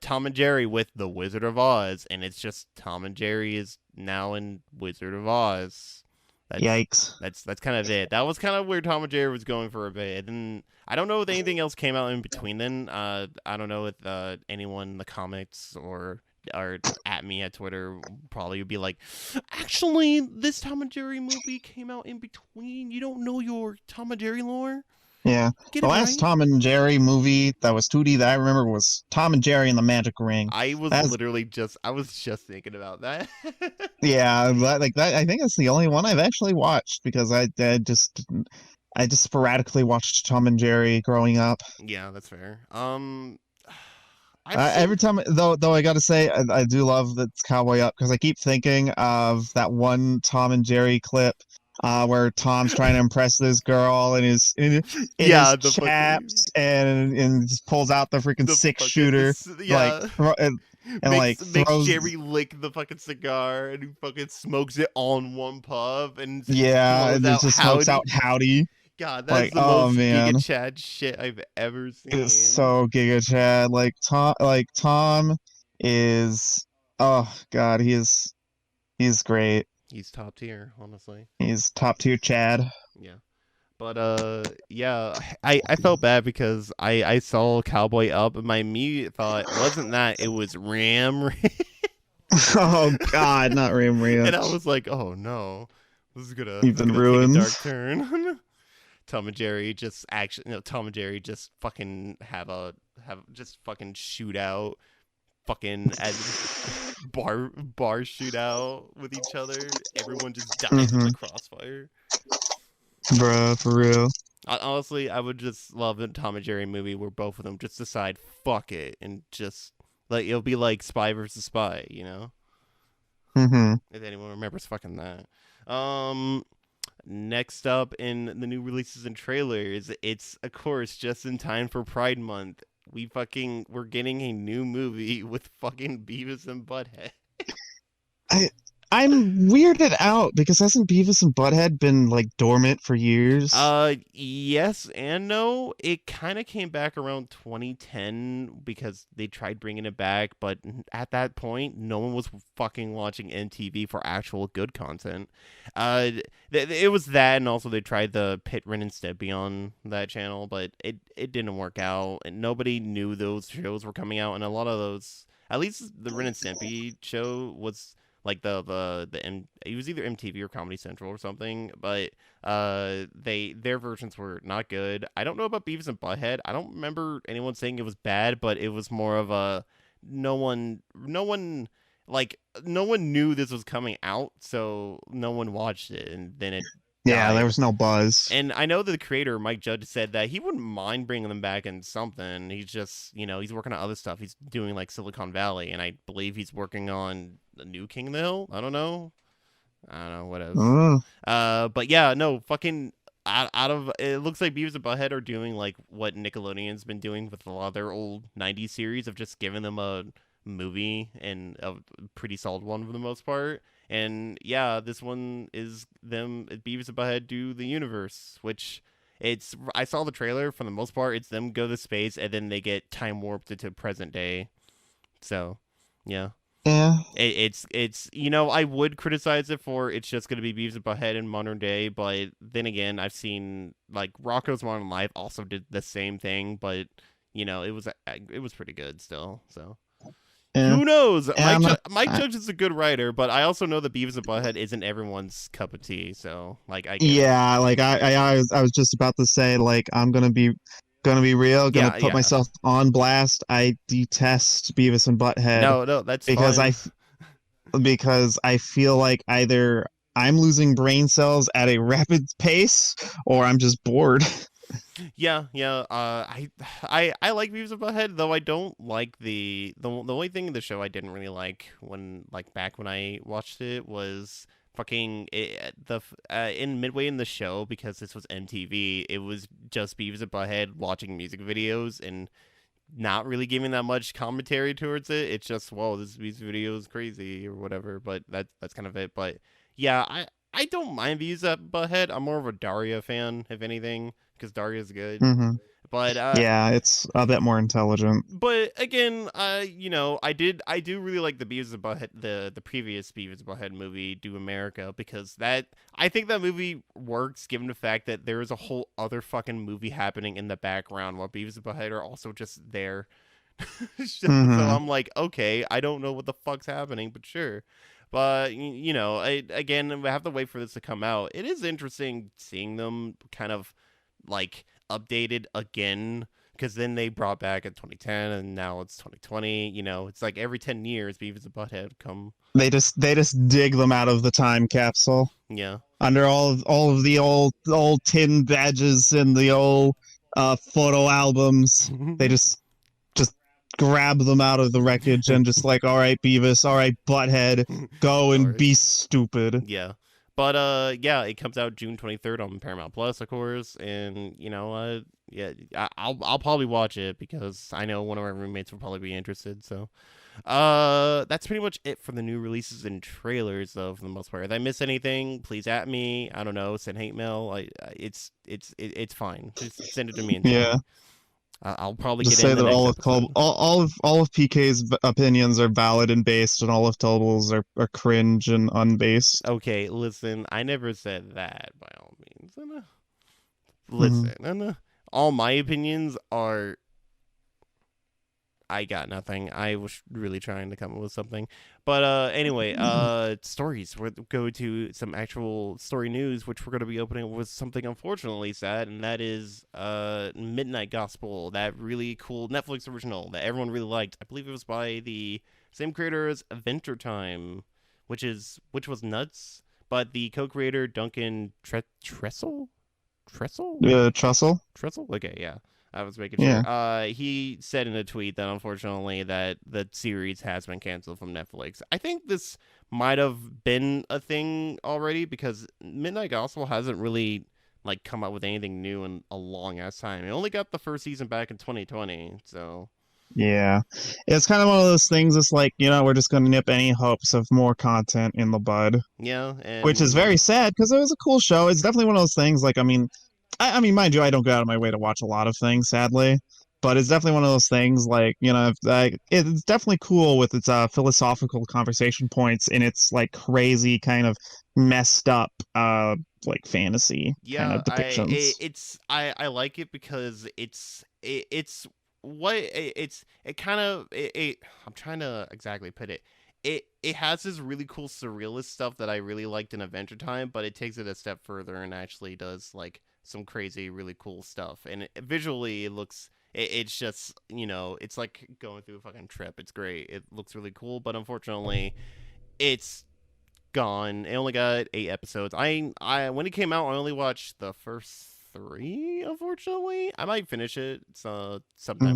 Tom and Jerry with the Wizard of Oz, and it's just Tom and Jerry is now in Wizard of Oz. That's yikes. that's kind of it. That was kind of where Tom and Jerry was going for a bit, and I don't know if anything else came out in between then. I don't know if anyone in the comments or at me at Twitter probably would be like, actually, this Tom and Jerry movie came out in between. You don't know your Tom and Jerry lore. Yeah. Get The it last right. Tom and Jerry movie that was 2D that I remember was Tom and Jerry and the Magic Ring. That's I was just thinking about that. yeah, like that. I think it's the only one I've actually watched because I just sporadically watched Tom and Jerry growing up. Yeah, that's fair. I've seen. Every time, though, I gotta say, I do love that it's Cowboy Up because I keep thinking of that one Tom and Jerry clip, where Tom's trying to impress this girl in his Yeah, the fucking chaps and just pulls out the freaking the six fucking shooter, like yeah. and like Makes throws. Jerry lick the fucking cigar and he fucking smokes it on one puff and Yeah, throws and it out just smokes howdy. out Howdy. God, that's Like, the oh most man, Giga Chad shit I've ever it's seen. so Giga Chad. Tom is, oh God, he's great. He's top tier, honestly. He's top tier Chad. Yeah. But yeah, I felt bad because I saw Cowboy Up and my immediate thought wasn't that it was Ram Oh God, not Ram Ram. and I was like, oh no, You've this is been gonna take a ruined. dark turn. Tom and Jerry just actually, Tom and Jerry just fucking have just fucking shootout, fucking as bar shootout with each other. Everyone just dies in Hmm. the crossfire. Bruh, for real. Honestly, I would just love a Tom and Jerry movie where both of them just decide fuck it and just like it'll be like Spy versus Spy, you know? Hmm. If anyone remembers fucking that. Um Next up in the new releases and trailers, it's of course just in time for Pride Month. We're getting a new movie with fucking Beavis and Butthead. I I'm weirded out because hasn't Beavis and Butthead been like dormant for years? Yes and no. It kind of came back around 2010 because they tried bringing it back, but at that point, no one was fucking watching MTV for actual good content. Uh, it was that, and also they tried the Pit Ren and Stimpy on that channel, but it didn't work out, and nobody knew those shows were coming out, and a lot of those, at least the Ren and Stimpy show was like it was either MTV or Comedy Central or something, but their versions were not good. I don't know about Beavis and Butthead. I don't remember anyone saying it was bad, but it was more of a no one knew this was coming out, so no one watched it, and then it Yeah, there died. was no buzz. And I know the creator, Mike Judge, said that he wouldn't mind bringing them back in something. He's just, he's working on other stuff. He's doing like Silicon Valley, and I believe he's working on the new King of the Hill. I don't know. What else. Mm. But yeah, no, fucking out of it looks like Beavis and Butthead are doing like what Nickelodeon's been doing with a lot of their old '90s series of just giving them a movie and a pretty solid one for the most part. And yeah, this one is them Beavis and Butthead do the universe, which I saw the trailer. For the most part, it's them go to space and then they get time warped into present day. So yeah. Yeah. It's I would criticize it for it's just going to be Beavis and Butthead in modern day, but then again, I've seen like Rocko's Modern Life also did the same thing, but it was pretty good still. So Yeah. who knows? Yeah, Mike Judge is a good writer, but I also know that Beavis and Butthead isn't everyone's cup of tea. So like I get it. yeah, like I was just about to say, like, I'm gonna be real, gonna Yeah, put yeah. myself on blast. I detest Beavis and Butthead No, no, that's because fine. I feel like either I'm losing brain cells at a rapid pace or I'm just bored. Yeah, yeah. I like Beavis and Butthead, though I don't like the only thing in the show I didn't really like when like back when I watched it was fucking in midway in the show because this was MTV. It was just Beavis and Butthead watching music videos and not really giving that much commentary towards it. It's just whoa, this music video is crazy or whatever. But that's kind of it. But yeah, I don't mind Beavis and Butthead. I'm more of a Daria fan, if anything, because Daria's good. Hmm. But Yeah, it's a bit more intelligent. but again, I do really like the Beavis and Butthead, the previous Beavis and Butthead movie, Do America, because I think that movie works given the fact that there is a whole other fucking movie happening in the background while Beavis and Butthead are also just there. So Hmm. I'm like, okay, I don't know what the fuck's happening, but sure. But again, we have to wait for this to come out. It is interesting seeing them kind of like updated again because then they brought back in 2010 and now it's 2020. It's like every 10 years Beavis and Butthead come. They just dig them out of the time capsule Yeah. under all of the old tin badges and the old photo albums. They just grab them out of the wreckage and just like, all right, Beavis, all right, Butthead, go and Sorry. be stupid. Yeah. But yeah, it comes out June 23rd on Paramount Plus, of course, and yeah, I'll probably watch it because I know one of our roommates will probably be interested. So, that's pretty much it for the new releases and trailers, though, for the most part. If I miss anything, please at me. I don't know, send hate mail. It's fine. Just send it to me and tell Yeah, me. I'll probably just get it say in the that next all of Tob episode. all of PK's opinions are valid and based, and all of Toble's are cringe and unbased. Okay, listen, I never said that by all means. Mhm. Listen, all my opinions are. I got nothing. I was really trying to come up with something. But anyway, stories. We're go to some actual story news, which we're going to be opening with something unfortunately sad, and that is Midnight Gospel, that really cool Netflix original that everyone really liked. I believe it was by the same creator as Adventure Time, which was nuts. But the co-creator Duncan Tressel, Tressel, Trussell. Tressel. Okay, yeah. I was making sure. Yeah. He said in a tweet that unfortunately that the series has been canceled from Netflix. I think this might have been a thing already because Midnight Gospel hasn't really like come up with anything new in a long ass time. It only got the first season back in 2020, so Yeah. It's kind of one of those things. It's like, we're just going to nip any hopes of more content in the bud, yeah. which is And very sad because it was a cool show. It's definitely one of those things. Like, I mean, mind you, I don't go out of my way to watch a lot of things, sadly, but it's definitely one of those things. Like, it's definitely cool with its philosophical conversation points and its like crazy kind of messed up like fantasy kind yeah, of depictions. I like it because it's what it kind of I'm trying to exactly put it. It has this really cool surrealist stuff that I really liked in Adventure Time, but it takes it a step further and actually does like some crazy, really cool stuff. And visually, it looks. It's just it's like going through a fucking trip. It's great. It looks really cool, but unfortunately, it's gone. It only got 8 episodes. I when it came out, I only watched the first three. Unfortunately, I might finish it sometime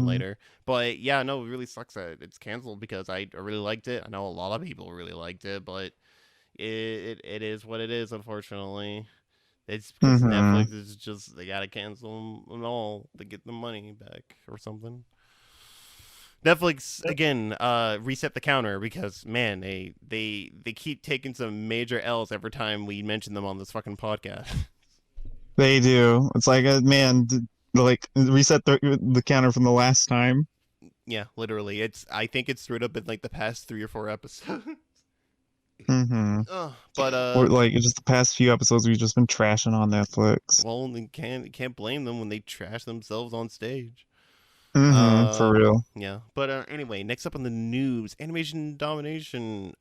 Mm, later. But yeah, no, it really sucks that it's canceled because I really liked it. I know a lot of people really liked it, but it is what it is. Unfortunately, it's because mm-hmm. Netflix is just they gotta cancel them all to get the money back or something. Netflix again, reset the counter because man, they keep taking some major L's every time we mention them on this fucking podcast. They do. It's like a man, like reset the counter from the last time. Yeah, literally, I think it's screwed up in like the past 3 or 4 episodes. Mm-hmm. But Or like just the past few episodes we've just been trashing on Netflix. well, you can't blame them when they trash themselves on stage. Mm-hmm. For real. Yeah. But anyway, next up on the news, Animation Domination.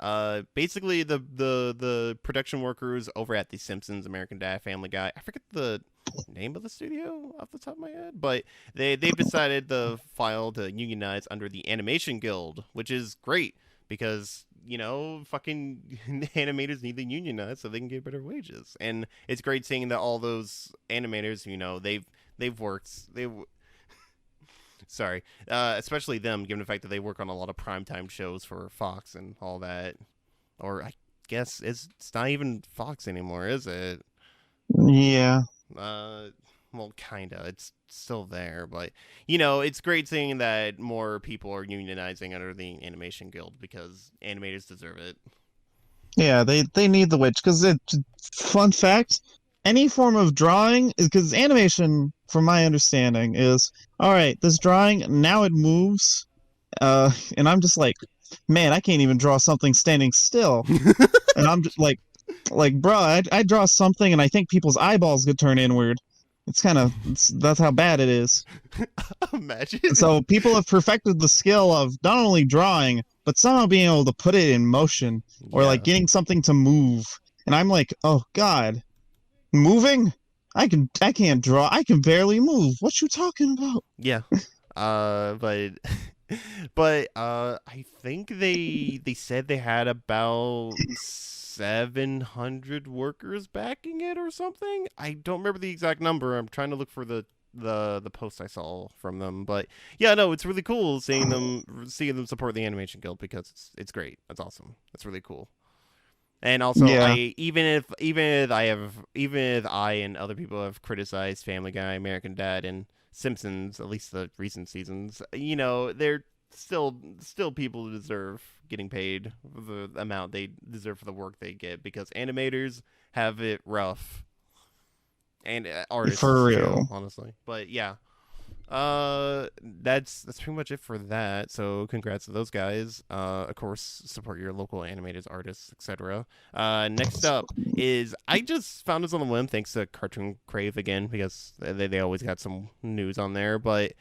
Basically the production workers over at The Simpsons, American Dad, Family Guy. I forget the name of the studio off the top of my head, but they've decided to file to unionize under the Animation Guild, which is great because fucking animators need to unionize so they can get better wages, and it's great seeing that all those animators, they've worked they sorry, especially them, given the fact that they work on a lot of primetime shows for Fox and all that. Or I guess it's not even Fox anymore, is it? Yeah. Uh, well, kinda. It's still there, but it's great seeing that more people are unionizing under the Animation Guild because animators deserve it. Yeah, they need the witch because fun fact, any form of drawing because animation, from my understanding, is all right, this drawing now it moves, and I'm just like, man, I can't even draw something standing still. And I'm just like, bro, I draw something and I think people's eyeballs could turn inward. It's kind of that's how bad it is. And Imagine. so people have perfected the skill of not only drawing, but somehow being able to put it in motion or like Yeah. getting something to move. And I'm like, oh God, moving? I can't draw. I can barely move. What you talking about? Yeah. But I think they said they had about 700 workers backing it or something. I don't remember the exact number. I'm trying to look for the post I saw from them, but yeah, no, it's really cool seeing them support the Animation Guild because it's great. That's awesome. That's really cool. And also, Yeah, even if I and other people have criticized Family Guy, American Dad, and Simpsons, at least the recent seasons, they're still people who deserve getting paid the amount they deserve for the work they get because animators have it rough and for artists too, real. honestly. But yeah, that's pretty much it for that. So congrats to those guys. Of course, support your local animators, artists, etc. Next up is I just found this on the whim thanks to Cartoon Crave again because they always got some news on there. But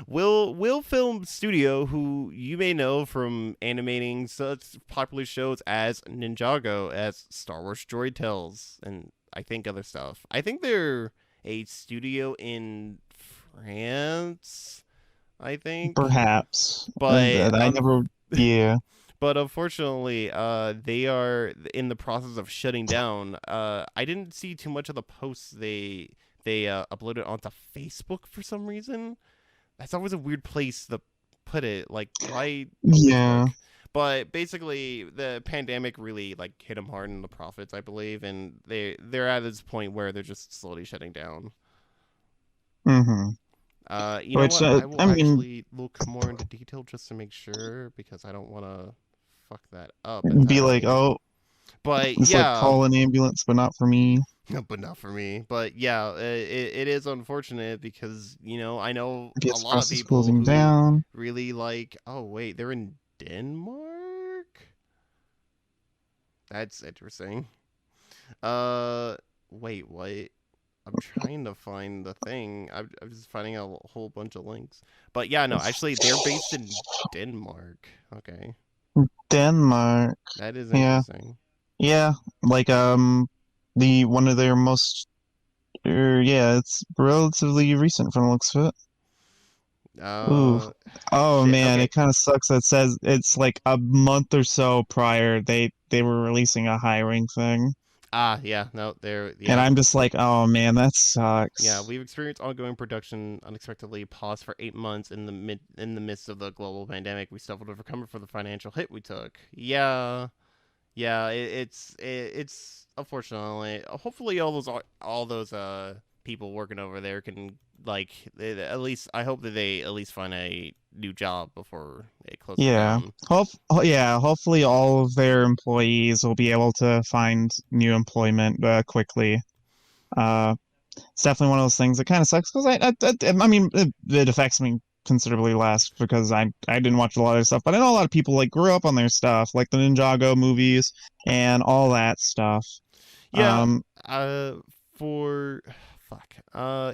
Will Film Studio, who you may know from animating such popular shows as Ninjago, as Star Wars Droid Tales, and I think other stuff. I think they're a studio in France, I think. Perhaps. But I never. Yeah. but unfortunately, they are in the process of shutting down. I didn't see too much of the posts they uploaded onto Facebook for some reason. That's always a weird place to put it. Like, why on Yeah. Facebook? But basically, the pandemic really like hit them hard in the profits, I believe, and they're at this point where they're just slowly shutting down. Mm-hmm. You know Which what? I will I mean, actually look more into detail just to make sure because I don't want to fuck that up be like, entirely. oh, But it's like yeah, call an ambulance, but not for me. but not for me. But yeah, it is unfortunate because I know a Gets lot of process people closing who down. really like. Oh wait, they're in Denmark. That's interesting. Uh, wait, what? I'm trying to find the thing. I'm just finding a whole bunch of links. But yeah, no, actually, they're based in Denmark. Okay, Denmark. that is Yeah. interesting. Yeah. Like the one of their most yeah, it's relatively recent from the looks of it. Ooh. Oh Shit. man, Okay. it kind of sucks that says it's like a month or so prior they were releasing a hiring thing. Ah, yeah, no, there, And yeah. I'm just like, oh man, that Yeah, sucks. we've experienced ongoing production unexpectedly paused for 8 months in the midst of the global pandemic. We suffered to recover for the financial hit we took. Yeah, yeah, it's unfortunately. Hopefully, all those people working over there can at least. I hope that they at least find a new job before it closes Yeah. down. Yeah, hopefully all of their employees will be able to find new employment quickly. Uh, it's definitely one of those things that kind of sucks because I mean, it affects me considerably less because I didn't watch a lot of stuff, but I know a lot of people like grew up on their stuff, like the Ninjago movies and all that stuff. Yeah, Um, uh, for fuck, or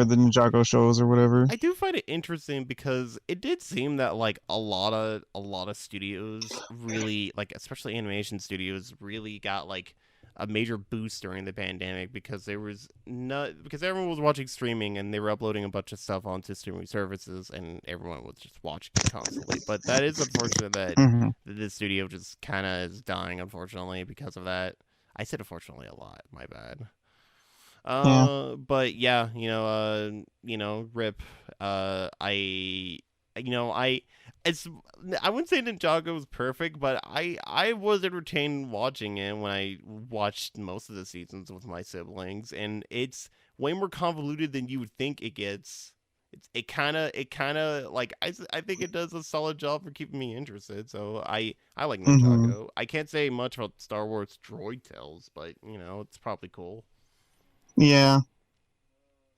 the Ninjago shows or whatever. I do find it interesting because it did seem that like a lot of studios really like especially animation studios really got like a major boost during the pandemic because there was not because everyone was watching streaming and they were uploading a bunch of stuff onto streaming services and everyone was just watching it constantly. But that is unfortunate that Hmm. the studio just kind of is dying unfortunately because of that. I said unfortunately a lot. My bad. Yeah. But yeah, rip. I, it's, I wouldn't say Ninjago was perfect, but I was entertained watching it when I watched most of the seasons with my siblings, and it's way more convoluted than you would think it gets. It kind of like I think it does a solid job for keeping me interested. So I like Hmm. Ninjago. I can't say much about Star Wars Droid Tales, but it's probably cool. Yeah.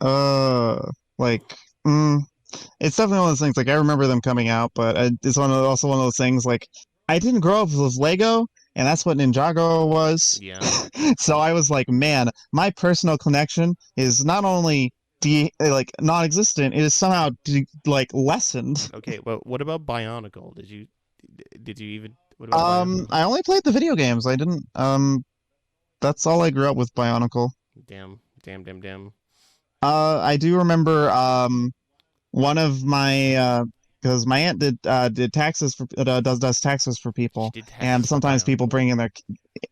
Uh, like, mm, it's definitely one of those things. Like, I remember them coming out, but it's also one of those things. Like, I didn't grow up with Lego, and that's what Ninjago was. Yeah. So I was like, man, my personal connection is not only like non-existent, it is somehow like lessened. Okay, well, what about Bionicle? Did you even what about Bionicle? I only played the video games. I didn't. That's all I grew up with, Bionicle. Damn, damn, damn, damn. I do remember. One of my because my aunt did taxes for does taxes for She people, did taxes and for sometimes people Bionicle? bring in their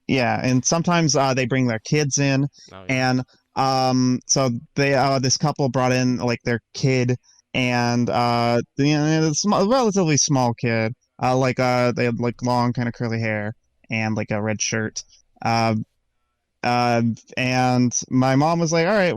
yeah, and sometimes they bring their kids in, Oh yeah. and so they this couple brought in like their kid, and it's a relatively small kid, like they had like long kind of curly hair and like a red shirt. Uh, and my mom was like, "All right,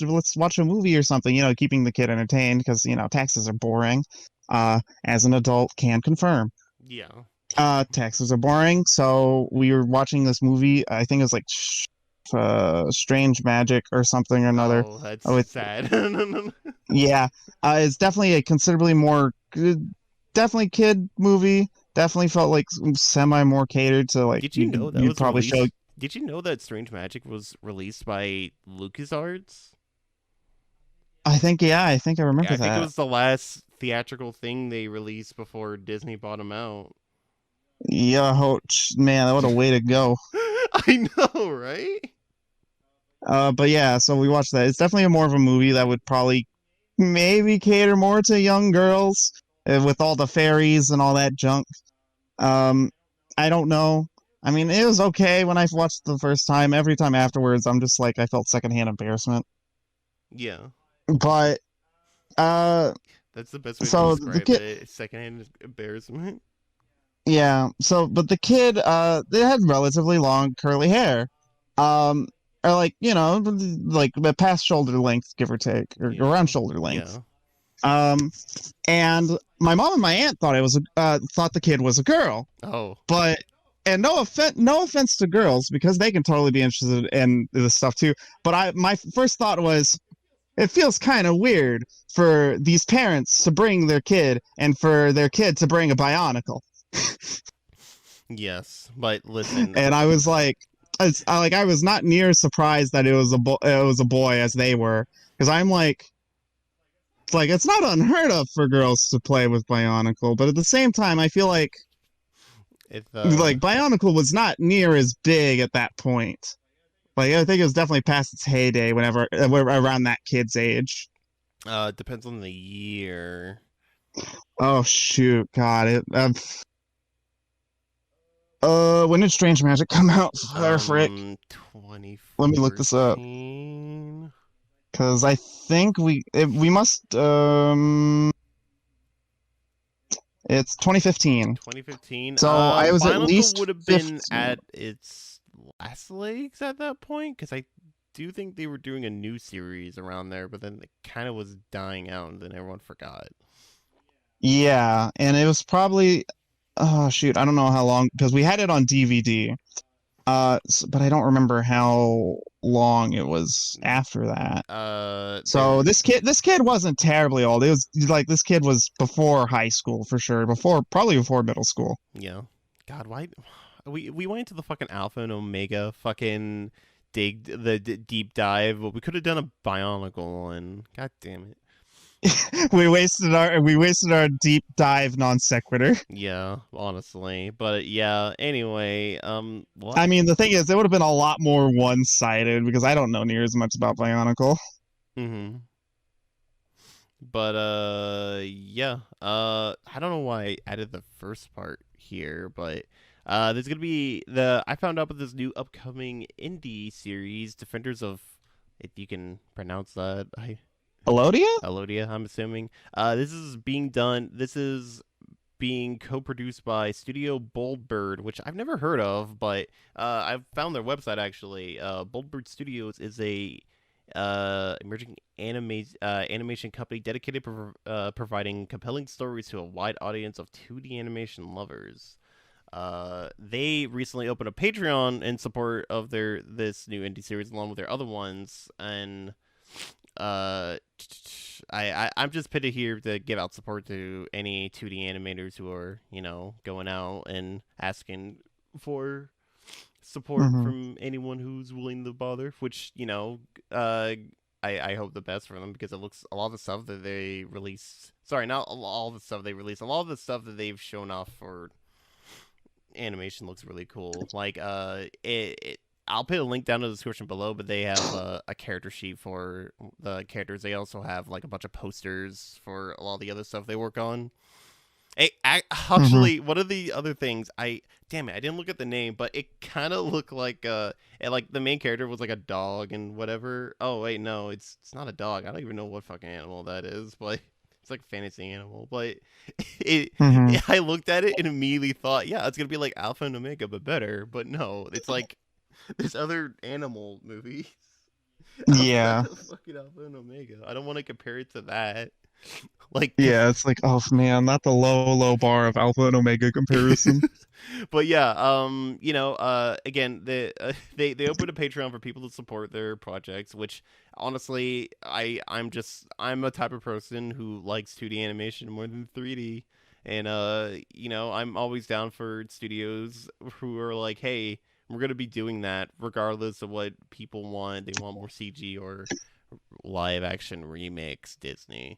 let's watch a movie or something," keeping the kid entertained because taxes are boring. As an adult, can confirm. Yeah. Taxes are boring, so we were watching this movie. I think it was like Strange Magic or something or another. Oh, that's With sad. yeah, it's definitely a considerably more definitely kid movie. Definitely felt like semi more catered to like Did you know that you'd was probably show. released? Did you know that Strange Magic was released by LucasArts? I think I Yeah, remember I think it that. was the last theatrical thing they released before Disney bought them out. Yeah, man, what a way to go. I know, right? But yeah, so we watched that. It's definitely more of a movie that would probably maybe cater more to young girls with all the fairies and all that junk. Um, I don't know. I mean, it was okay when I watched the first time. Every time afterwards, I'm just like, I felt secondhand embarrassment. Yeah. But uh, That's the best way to so the describe kid, it. Secondhand embarrassment. yeah. So, but the kid, they had relatively long curly hair. Um, or like like past shoulder length, give or take, or around Yeah. shoulder length. Yeah. Um, and my mom and my aunt thought the kid was a girl, Oh. but and no offense to girls because they can totally be interested in this stuff too. But my first thought was it feels kind of weird for these parents to bring their kid and for their kid to bring a Bionicle. Yes. But listen, And I was like, I was not near as surprised that it was a boy as they were, because I'm like, it's not unheard of for girls to play with Bionicle, but at the same time, I feel if like Bionicle was not near as big at that point. Like I think it was definitely past its heyday whenever around that kid's age. depends on the year. Oh shoot, God! When did Strange Magic come out? For frick. Let me look this up 2014. because I think we must it's 2015. 2015. So I was at Bionicle least would have been 15. at its last legs at that point because I do think they were doing a new series around there, but then it kind of was dying out and then everyone forgot. Yeah, and it was probably oh shoot, I don't know how long because we had it on DVD. But I don't remember how long it was after that. So There. this kid wasn't terribly old. It was like this kid was before high school for sure, probably before middle school. Yeah. God, why? We went into the fucking Alpha and Omega fucking deep dive, but we could have done a Bionicle one. God damn it. We wasted our deep dive non sequitur. Yeah, honestly, but yeah. Anyway, I what? mean, the thing is, it would have been a lot more one-sided because I don't know near as much about Bionicle. Mm-hmm. But yeah. I don't know why I added the first part here, but there's gonna be I found out about this new upcoming indie series, Defenders of, if you can pronounce that, Elodia? Elodia, I'm assuming. This is being co-produced by Studio Boldbird, which I've never heard of, but I've found their website actually. Boldbird Studios is a emerging animation company dedicated providing compelling stories to a wide audience of 2D animation lovers. They recently opened a Patreon in support of this new indie series along with their other ones, and uh, I'm just pitted here to give out support to any 2D animators who are going out and asking for support Hmm. from anyone who's willing to bother. Which I hope the best for them because it looks a lot of the stuff that they release. Sorry, not all the stuff they release. A lot of the stuff that they've shown off for animation looks really cool. Like I'll put a link down in the description below, but they have a character sheet for the characters. They also have like a bunch of posters for a lot of the other stuff they work on. Hey, Hmm. actually, one of the other things, damn it, I didn't look at the name, but it kind of looked like the main character was like a dog and whatever. Oh wait, no, it's not a dog. I don't even know what fucking animal that is, but it's like a fantasy animal. But Hmm. I looked at it and immediately thought, yeah, it's gonna be like Alpha and Omega, but better. But no, it's like this other animal movie outside Yeah. of fucking Alpha and Omega. I don't want to compare it to that. Like, cause Yeah, it's like, oh man, not the low bar of Alpha and Omega comparison. but yeah, again, they opened a Patreon for people to support their projects, which honestly, I'm a type of person who likes 2D animation more than 3D, and I'm always down for studios who are like, hey, we're gonna be doing that regardless of what people want. They want more CG or live action remakes, Disney.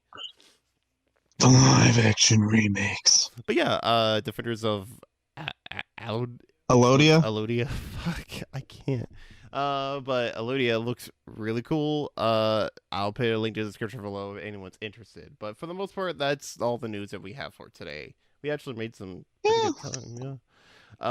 The live action remakes. But yeah, Defenders of Alod Elodia? Alodia. Fuck, I can't. But Alodia looks really cool. I'll put a link to the description below if anyone's interested. But for the most part, that's all the news that we have for today. We actually made some pretty Yeah. good time. Yeah.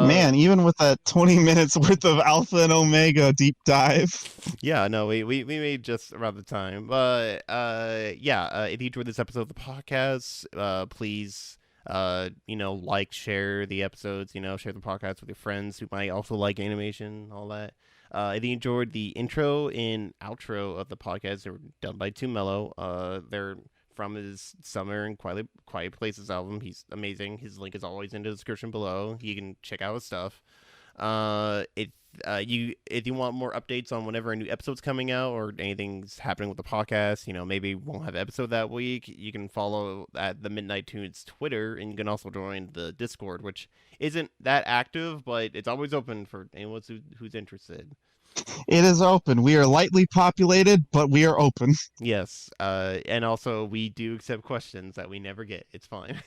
Man, even with that 20 minutes worth of Alpha and Omega deep dive. Yeah, no, we made just around the time. But yeah, if you enjoyed this episode of the podcast, please like, share the episodes, share the podcast with your friends who might also like animation, all that. If you enjoyed the intro and outro of the podcast, they were done by Too Mellow. They're from his Summer and Quiet Places album. He's amazing. His link is always in the description below. You can check out his stuff. If you want more updates on whenever a new episode's coming out or anything's happening with the podcast, maybe we won't have an episode that week, you can follow at the Midnight Tunes Twitter, and you can also join the Discord, which isn't that active, but it's always open for anyone who's interested. It is open. We are lightly populated, but we are open. Yes, and also we do accept questions that we never get. It's fine.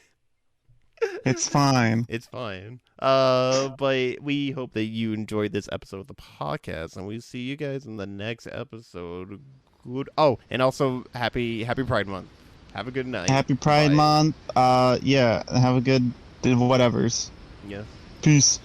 It's fine. It's fine. But we hope that you enjoyed this episode of the podcast, and we see you guys in the next episode. Good. Oh, and also happy Pride Month. Have a good night. Happy Pride Bye. Month. Yeah, have a good whatevers. Yes. Peace.